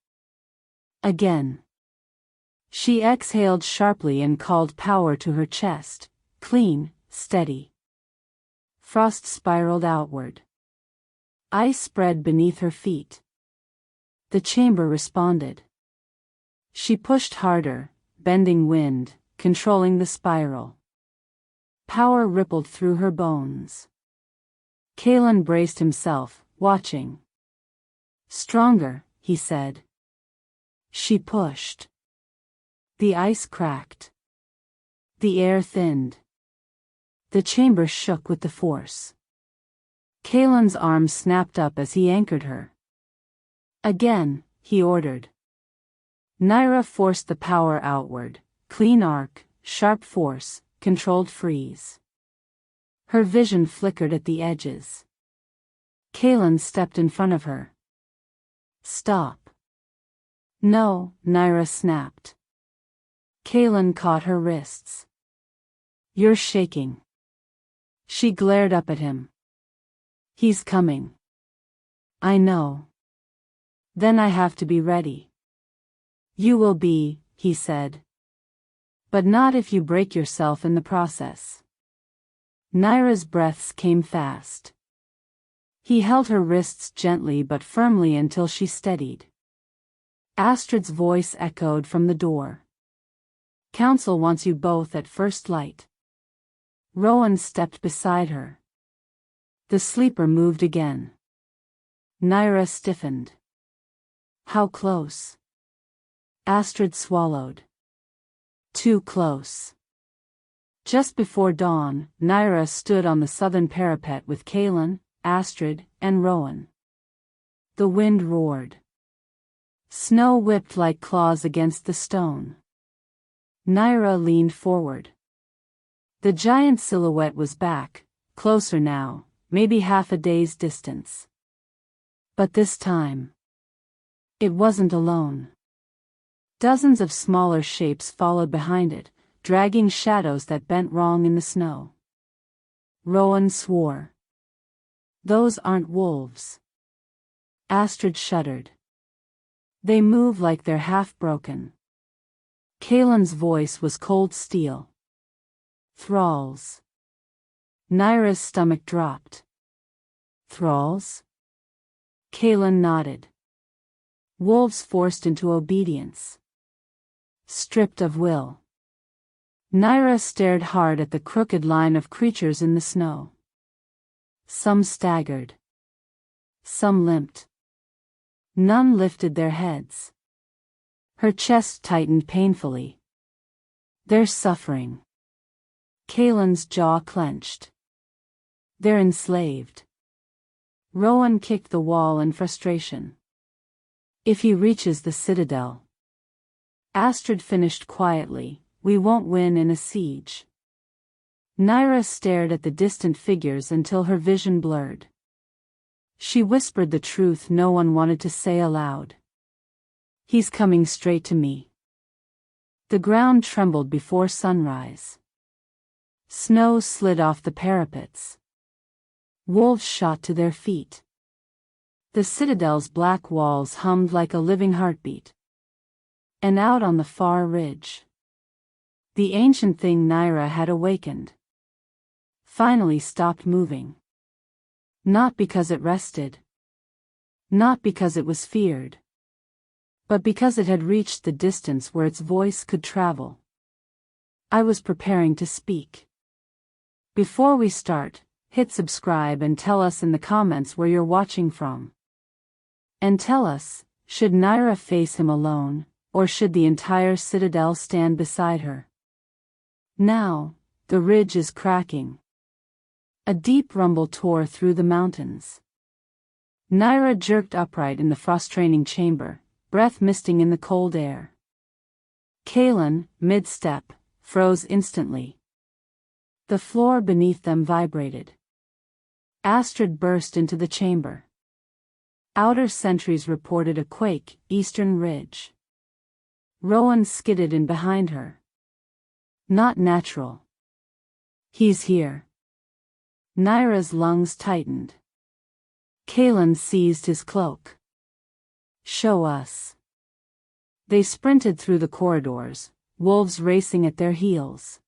Again. She exhaled sharply and called power to her chest, clean, steady. Frost spiraled outward. Ice spread beneath her feet. The chamber responded. She pushed harder, bending wind, controlling the spiral. Power rippled through her bones. Kaelin braced himself, watching. Stronger, he said. She pushed. The ice cracked. The air thinned. The chamber shook with the force. Kaelin's arm snapped up as he anchored her. Again, he ordered. Nyra forced the power outward, clean arc, sharp force, controlled freeze. Her vision flickered at the edges. Kaelin stepped in front of her. Stop. No, Nyra snapped. Kaelin caught her wrists. You're shaking. She glared up at him. He's coming. I know. Then I have to be ready. You will be, he said. But not if you break yourself in the process. Nyra's breaths came fast. He held her wrists gently but firmly until she steadied. Astrid's voice echoed from the door. Council wants you both at first light. Rowan stepped beside her. The sleeper moved again. Nyra stiffened. How close? Astrid swallowed. Too close. Just before dawn, Nyra stood on the southern parapet with Kaelin, Astrid, and Rowan. The wind roared. Snow whipped like claws against the stone. Nyra leaned forward. The giant silhouette was back, closer now, maybe half a day's distance. But this time, it wasn't alone. Dozens of smaller shapes followed behind it, dragging shadows that bent wrong in the snow. Rowan swore. Those aren't wolves. Astrid shuddered. They move like they're half broken. Kaelin's voice was cold steel. Thralls. Nyra's stomach dropped. Thralls? Kaelin nodded. Wolves forced into obedience. Stripped of will. Nyra stared hard at the crooked line of creatures in the snow. Some staggered. Some limped. None lifted their heads. Her chest tightened painfully. They're suffering. Kaelin's jaw clenched. They're enslaved. Rowan kicked the wall in frustration. If he reaches the citadel. Astrid finished quietly, we won't win in a siege. Nyra stared at the distant figures until her vision blurred. She whispered the truth no one wanted to say aloud. He's coming straight to me. The ground trembled before sunrise. Snow slid off the parapets. Wolves shot to their feet. The citadel's black walls hummed like a living heartbeat. And out on the far ridge, the ancient thing Nyra had awakened. Finally stopped moving. Not because it rested. Not because it was feared. But because it had reached the distance where its voice could travel. I was preparing to speak. Before we start, hit subscribe and tell us in the comments where you're watching from. And tell us, should Nyra face him alone, or should the entire citadel stand beside her? Now, the ridge is cracking. A deep rumble tore through the mountains. Nyra jerked upright in the frost-training chamber, breath misting in the cold air. Kaelin, mid-step, froze instantly. The floor beneath them vibrated. Astrid burst into the chamber. Outer sentries reported a quake, eastern ridge. Rowan skidded in behind her. Not natural. He's here. Nyra's lungs tightened. Kaelin seized his cloak. Show us. They sprinted through the corridors, wolves racing at their heels.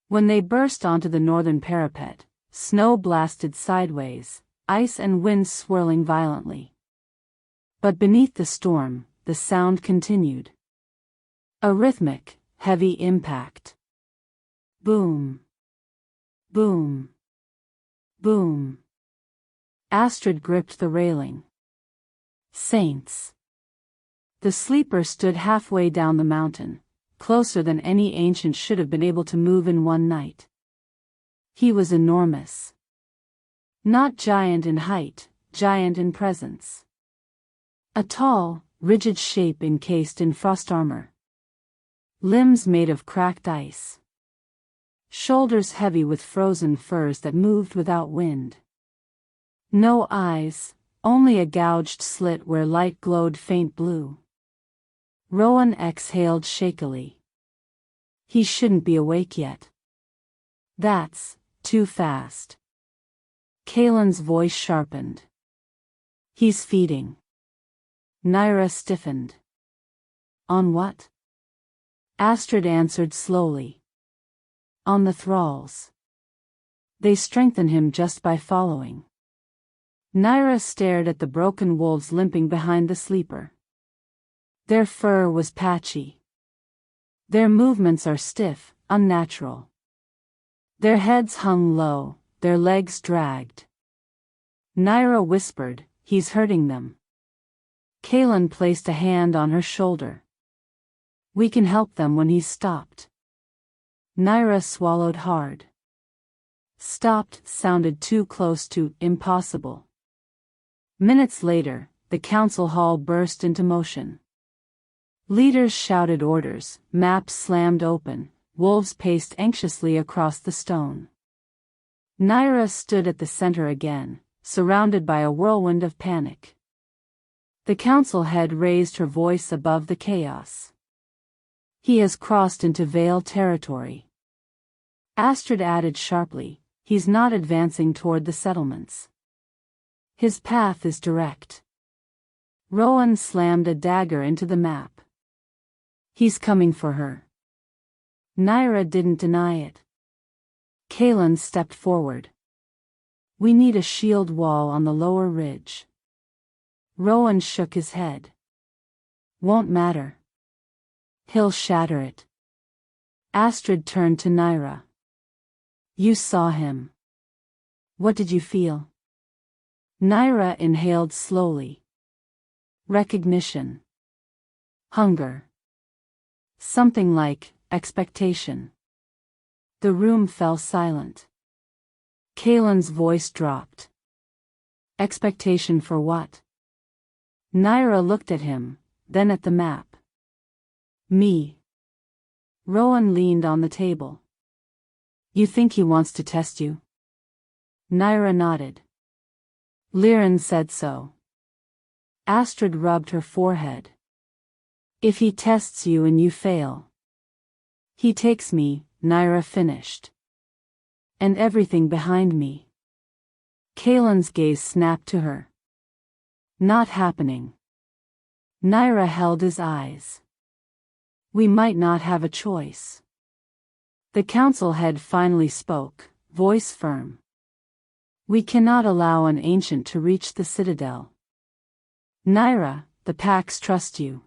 When they burst onto the northern parapet, snow blasted sideways, ice and wind swirling violently. But beneath the storm, the sound continued. A rhythmic, heavy impact. Boom. Boom. Boom. Astrid gripped the railing. Saints. The sleeper stood halfway down the mountain, closer than any ancient should have been able to move in one night. He was enormous. Not giant in height, giant in presence. A tall, rigid shape encased in frost armor. Limbs made of cracked ice. Shoulders heavy with frozen furs that moved without wind. No eyes, only a gouged slit where light glowed faint blue. Rowan exhaled shakily. He shouldn't be awake yet. That's too fast. Kaelin's voice sharpened. He's feeding. Nyra stiffened. On what? Astrid answered slowly. On the thralls. They strengthen him just by following. Nyra stared at the broken wolves limping behind the sleeper. Their fur was patchy. Their movements are stiff, unnatural. Their heads hung low, their legs dragged. Nyra whispered, he's hurting them. Kaelin placed a hand on her shoulder. We can help them when he's stopped. Nyra swallowed hard. Stopped sounded too close to impossible. Minutes later, the council hall burst into motion. Leaders shouted orders, maps slammed open, wolves paced anxiously across the stone. Nyra stood at the center again, surrounded by a whirlwind of panic. The council head raised her voice above the chaos. He has crossed into Vale territory. Astrid added sharply, he's not advancing toward the settlements. His path is direct. Rowan slammed a dagger into the map. He's coming for her. Nyra didn't deny it. Kaelin stepped forward. We need a shield wall on the lower ridge. Rowan shook his head. Won't matter. He'll shatter it. Astrid turned to Nyra. You saw him. What did you feel? Nyra inhaled slowly. Recognition. Hunger. Something like expectation. The room fell silent. Kaelin's voice dropped. Expectation for what? Nyra looked at him, then at the map. Me. Rowan leaned on the table. You think he wants to test you? Nyra nodded. Liren said so. Astrid rubbed her forehead. If he tests you and you fail. He takes me, Nyra finished. And everything behind me. Kaelin's gaze snapped to her. Not happening. Nyra held his eyes. We might not have a choice. The council head finally spoke, voice firm. We cannot allow an ancient to reach the citadel. Nyra, the Pax trust you.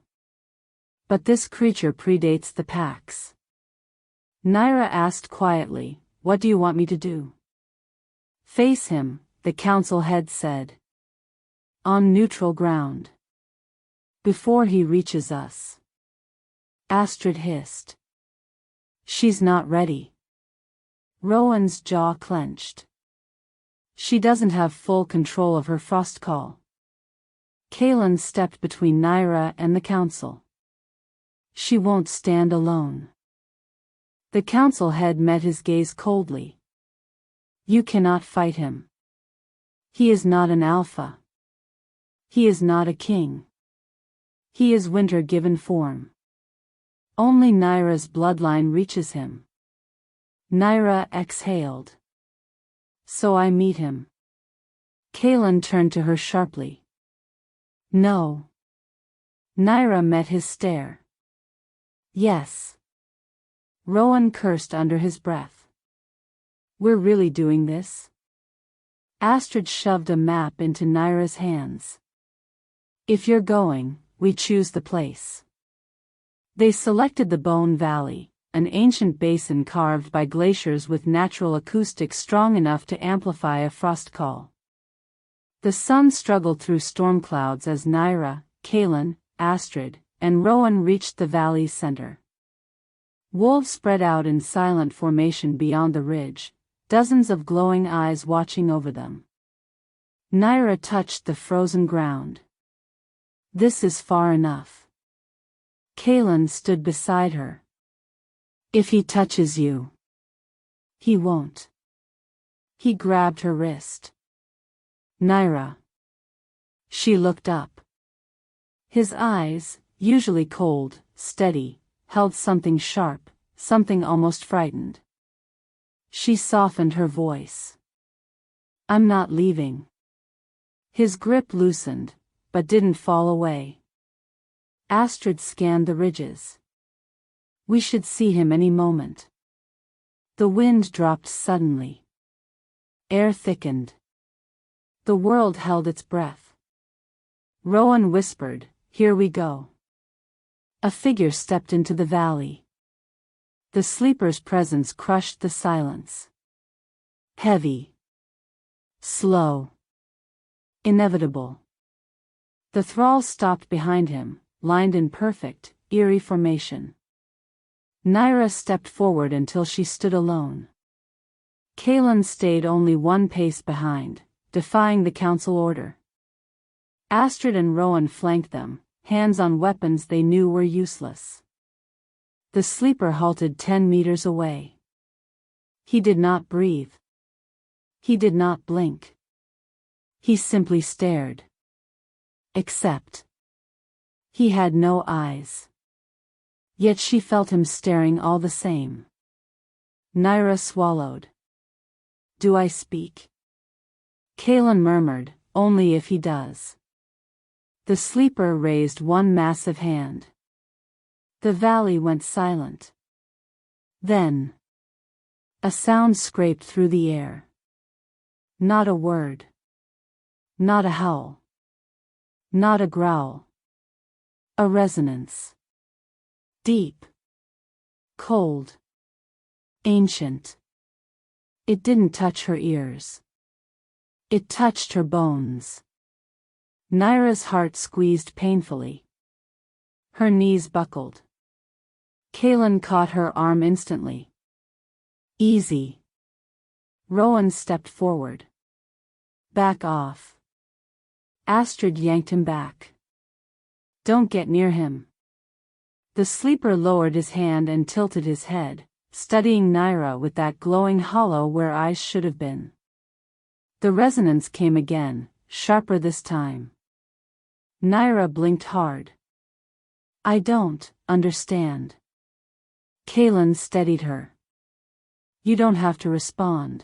But this creature predates the Pax. Nyra asked quietly, what do you want me to do? Face him, the council head said. On neutral ground. Before he reaches us. Astrid hissed. She's not ready. Rowan's jaw clenched. She doesn't have full control of her frost call. Kaelin stepped between Nyra and the council. She won't stand alone. The council head met his gaze coldly. You cannot fight him. He is not an alpha. He is not a king. He is winter given form. Only Nyra's bloodline reaches him. Nyra exhaled. So I meet him. Kaelin turned to her sharply. No. Nyra met his stare. Yes. Rowan cursed under his breath. We're really doing this? Astrid shoved a map into Nyra's hands. If you're going, we choose the place. They selected the Bone Valley, an ancient basin carved by glaciers with natural acoustics strong enough to amplify a frost call. The sun struggled through storm clouds as Nyra, Kaelin, Astrid, and Rowan reached the valley's center. Wolves spread out in silent formation beyond the ridge, dozens of glowing eyes watching over them. Nyra touched the frozen ground. This is far enough. Kaelin stood beside her. If he touches you. He won't. He grabbed her wrist. Nyra. She looked up. His eyes, usually cold, steady, held something sharp, something almost frightened. She softened her voice. I'm not leaving. His grip loosened, but didn't fall away. Astrid scanned the ridges. We should see him any moment. The wind dropped suddenly. Air thickened. The world held its breath. Rowan whispered, "Here we go." A figure stepped into the valley. The sleeper's presence crushed the silence. Heavy. Slow. Inevitable. The thrall stopped behind him, lined in perfect, eerie formation. Nyra stepped forward until she stood alone. Kaelin stayed only one pace behind, defying the council order. Astrid and Rowan flanked them, hands on weapons they knew were useless. The sleeper halted 10 meters away. He did not breathe. He did not blink. He simply stared. Except. He had no eyes. Yet she felt him staring all the same. Nyra swallowed. Do I speak? Kaelin murmured, only if he does. The sleeper raised one massive hand. The valley went silent. Then a sound scraped through the air. Not a word. Not a howl. Not a growl. A resonance. Deep. Cold. Ancient. It didn't touch her ears. It touched her bones. Nyra's heart squeezed painfully. Her knees buckled. Kaelin caught her arm instantly. Easy. Rowan stepped forward. Back off. Astrid yanked him back. Don't get near him. The sleeper lowered his hand and tilted his head, studying Nyra with that glowing hollow where eyes should have been. The resonance came again, sharper this time. Nyra blinked hard. I don't understand. Kaelin steadied her. You don't have to respond.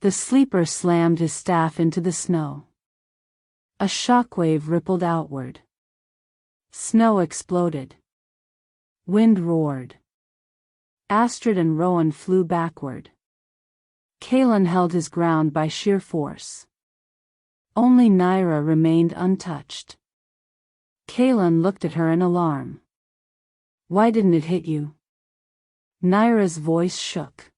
The sleeper slammed his staff into the snow. A shockwave rippled outward. Snow exploded. Wind roared. Astrid and Rowan flew backward. Kaelin held his ground by sheer force. Only Nyra remained untouched. Kaelin looked at her in alarm. Why didn't it hit you? Nyra's voice shook.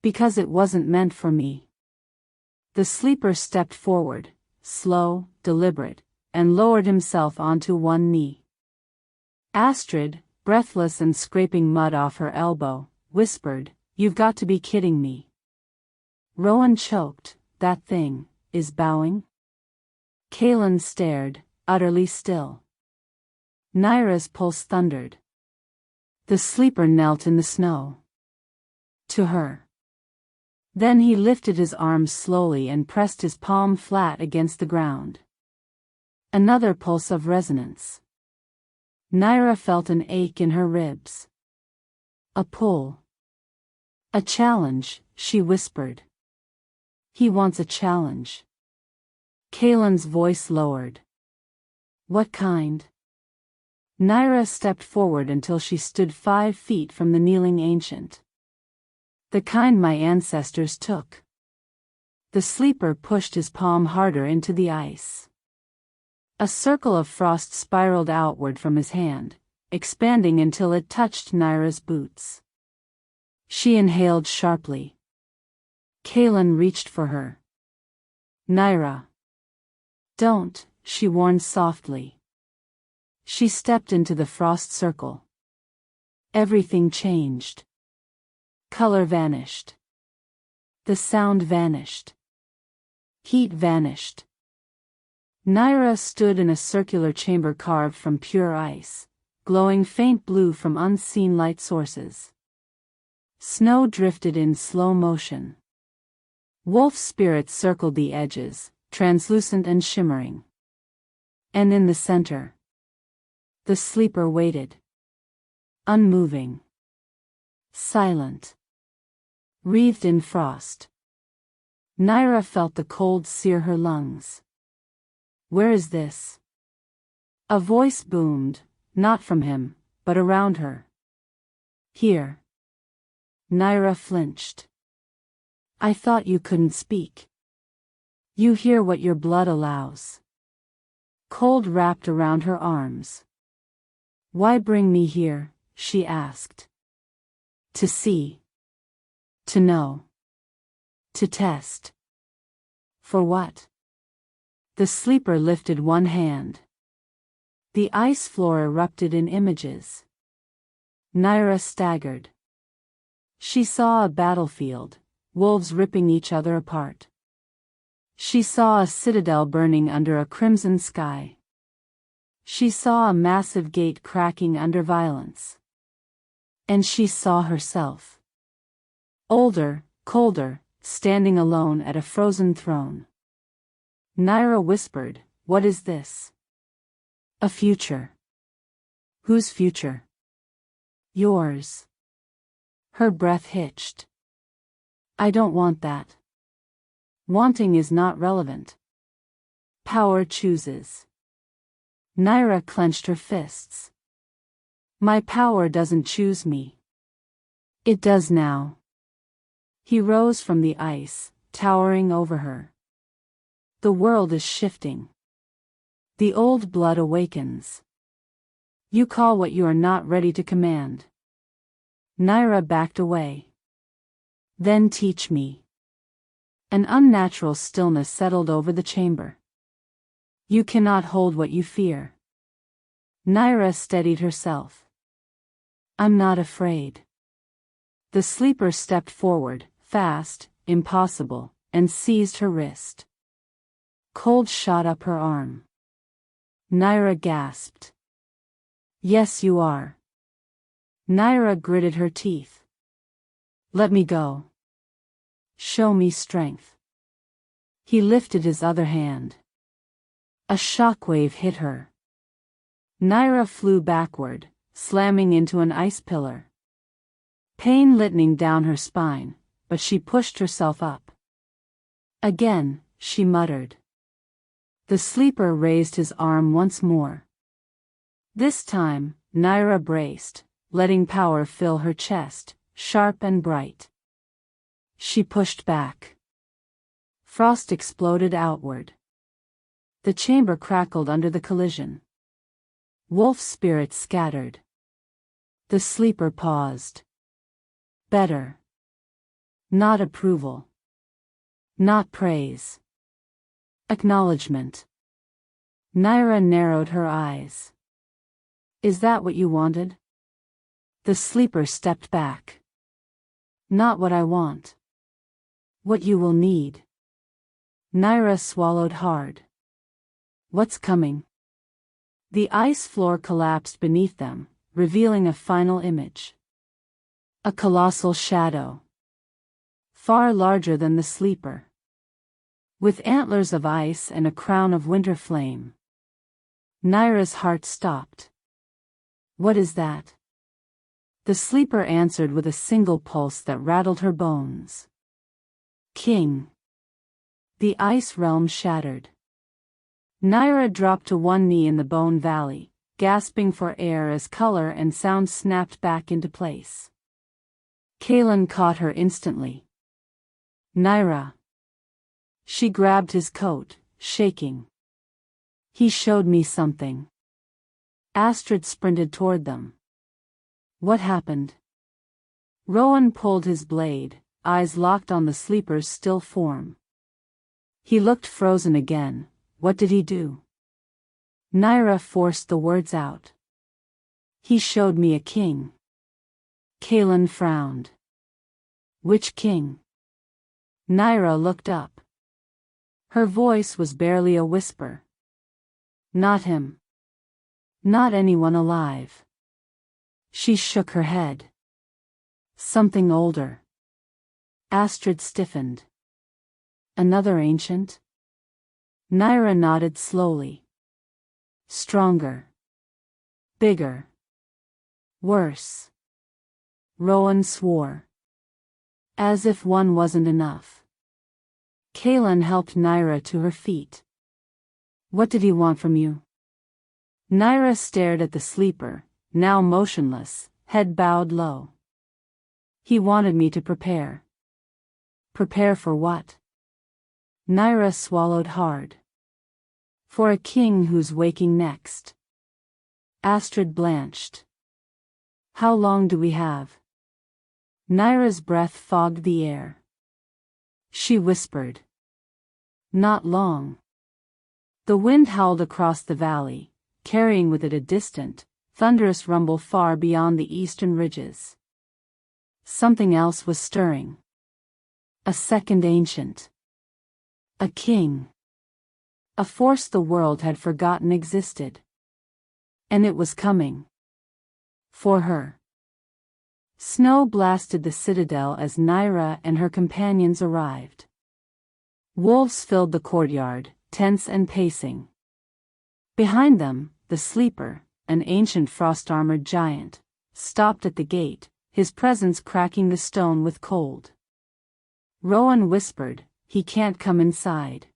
Because it wasn't meant for me. The sleeper stepped forward, slow, deliberate, and lowered himself onto one knee. Astrid, breathless and scraping mud off her elbow, whispered, You've got to be kidding me. Rowan choked, That thing is bowing? Kaelin stared, utterly still. Nyra's pulse thundered. The sleeper knelt in the snow. To her. Then he lifted his arms slowly and pressed his palm flat against the ground. Another pulse of resonance. Nyra felt an ache in her ribs. A pull. A challenge, she whispered. He wants a challenge. Kaelin's voice lowered. What kind? Nyra stepped forward until she stood 5 feet from the kneeling ancient. The kind my ancestors took. The sleeper pushed his palm harder into the ice. A circle of frost spiraled outward from his hand, expanding until it touched Nyra's boots. She inhaled sharply. Kaelin reached for her. Nyra. Don't, she warned softly. She stepped into the frost circle. Everything changed. Color vanished. The sound vanished. Heat vanished. Nyra stood in a circular chamber carved from pure ice, glowing faint blue from unseen light sources. Snow drifted in slow motion. Wolf spirits circled the edges, translucent and shimmering. And in the center, the sleeper waited. Unmoving. Silent. Wreathed in frost. Nyra felt the cold sear her lungs. Where is this? A voice boomed, not from him, but around her. Here. Nyra flinched. I thought you couldn't speak. You hear what your blood allows. Cold wrapped around her arms. Why bring me here? She asked. To see. To know. To test. For what? The sleeper lifted one hand. The ice floor erupted in images. Nyra staggered. She saw a battlefield, wolves ripping each other apart. She saw a citadel burning under a crimson sky. She saw a massive gate cracking under violence. And she saw herself. Older, colder, standing alone at a frozen throne. Nyra whispered, What is this? A future. Whose future? Yours. Her breath hitched. I don't want that. Wanting is not relevant. Power chooses. Nyra clenched her fists. My power doesn't choose me. It does now. He rose from the ice, towering over her. The world is shifting. The old blood awakens. You call what you are not ready to command. Nyra backed away. Then teach me. An unnatural stillness settled over the chamber. You cannot hold what you fear. Nyra steadied herself. I'm not afraid. The sleeper stepped forward, fast, impossible, and seized her wrist. Cold shot up her arm. Nyra gasped. Yes, you are. Nyra gritted her teeth. Let me go. Show me strength. He lifted his other hand. A shockwave hit her. Nyra flew backward, slamming into an ice pillar. Pain litany down her spine, but she pushed herself up. Again, she muttered. The sleeper raised his arm once more. This time, Nyra braced, letting power fill her chest, sharp and bright. She pushed back. Frost exploded outward. The chamber crackled under the collision. Wolf spirits scattered. The sleeper paused. Better. Not approval. Not praise. Acknowledgement. Nyra narrowed her eyes. Is that what you wanted? The sleeper stepped back. Not what I want. What you will need. Nyra swallowed hard. What's coming? The ice floor collapsed beneath them, revealing a final image. A colossal shadow. Far larger than the sleeper. With antlers of ice and a crown of winter flame. Nyra's heart stopped. What is that? The sleeper answered with a single pulse that rattled her bones. King. The ice realm shattered. Nyra dropped to one knee in the bone valley, gasping for air as color and sound snapped back into place. Kaelin caught her instantly. Nyra. She grabbed his coat, shaking. He showed me something. Astrid sprinted toward them. What happened? Rowan pulled his blade, eyes locked on the sleeper's still form. He looked frozen again. What did he do? Nyra forced the words out. He showed me a king. Kaelin frowned. Which king? Nyra looked up. Her voice was barely a whisper. Not him. Not anyone alive. She shook her head. Something older. Astrid stiffened. Another ancient? Nyra nodded slowly. Stronger. Bigger. Worse. Rowan swore. As if one wasn't enough. Kaelin helped Nyra to her feet. What did he want from you? Nyra stared at the sleeper, now motionless, head bowed low. He wanted me to prepare. Prepare for what? Nyra swallowed hard. For a king who's waking next. Astrid blanched. How long do we have? Nyra's breath fogged the air. She whispered. Not long. The wind howled across the valley, carrying with it a distant, thunderous rumble far beyond the eastern ridges. Something else was stirring. A second ancient. A king. A force the world had forgotten existed. And it was coming. For her. Snow blasted the citadel as Nyra and her companions arrived. Wolves filled the courtyard, tense and pacing. Behind them, the sleeper, an ancient frost-armored giant, stopped at the gate, his presence cracking the stone with cold. Rowan whispered, "He can't come inside."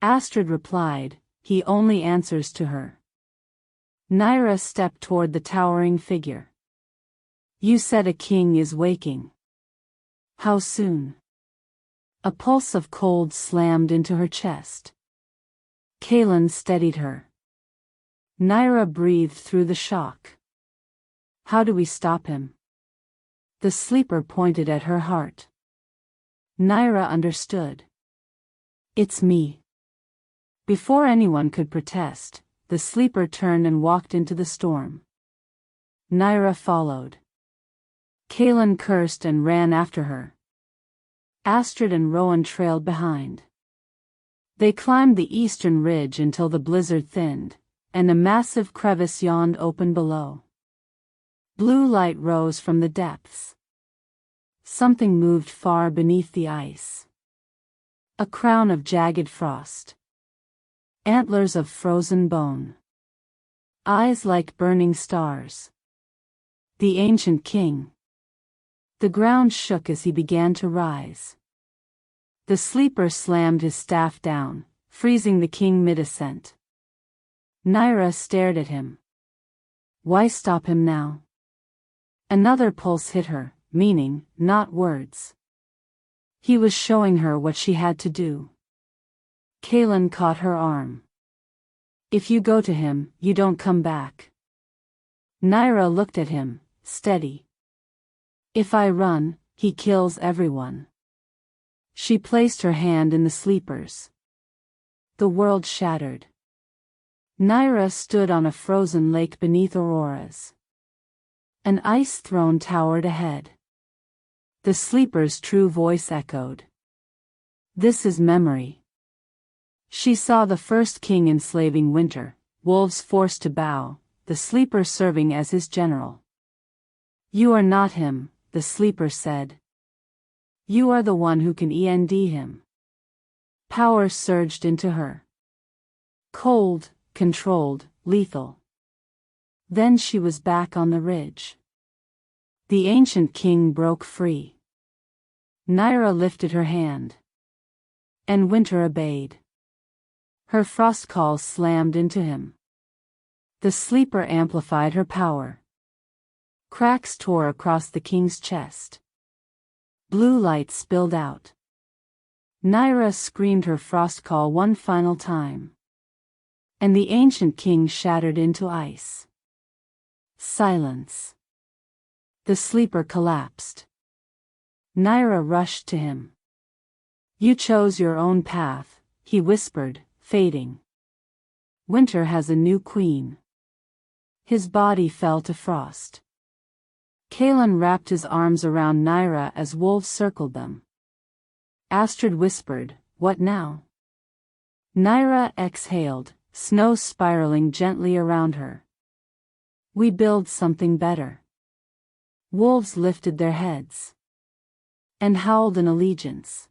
Astrid replied, "He only answers to her." Nyra stepped toward the towering figure. You said a king is waking. How soon? A pulse of cold slammed into her chest. Kaelin steadied her. Nyra breathed through the shock. How do we stop him? The sleeper pointed at her heart. Nyra understood. It's me. Before anyone could protest, the sleeper turned and walked into the storm. Nyra followed. Kaelin cursed and ran after her. Astrid and Rowan trailed behind. They climbed the eastern ridge until the blizzard thinned, and a massive crevice yawned open below. Blue light rose from the depths. Something moved far beneath the ice. A crown of jagged frost. Antlers of frozen bone. Eyes like burning stars. The ancient king. The ground shook as he began to rise. The sleeper slammed his staff down, freezing the king mid-ascent. Nyra stared at him. Why stop him now? Another pulse hit her, meaning, not words. He was showing her what she had to do. Kaelin caught her arm. If you go to him, you don't come back. Nyra looked at him, steady. If I run, he kills everyone. She placed her hand in the sleeper's. The world shattered. Nyra stood on a frozen lake beneath auroras. An ice throne towered ahead. The sleeper's true voice echoed. This is memory. She saw the first king enslaving winter, wolves forced to bow, the sleeper serving as his general. You are not him, the sleeper said. You are the one who can end him. Power surged into her. Cold, controlled, lethal. Then she was back on the ridge. The ancient king broke free. Nyra lifted her hand. And winter obeyed. Her frost call slammed into him. The sleeper amplified her power. Cracks tore across the king's chest. Blue light spilled out. Nyra screamed her frost call one final time. And the ancient king shattered into ice. Silence. The sleeper collapsed. Nyra rushed to him. You chose your own path, he whispered, fading. Winter has a new queen. His body fell to frost. Kaelin wrapped his arms around Nyra as wolves circled them. Astrid whispered, What now? Nyra exhaled, snow spiraling gently around her. We build something better. Wolves lifted their heads. And howled in allegiance.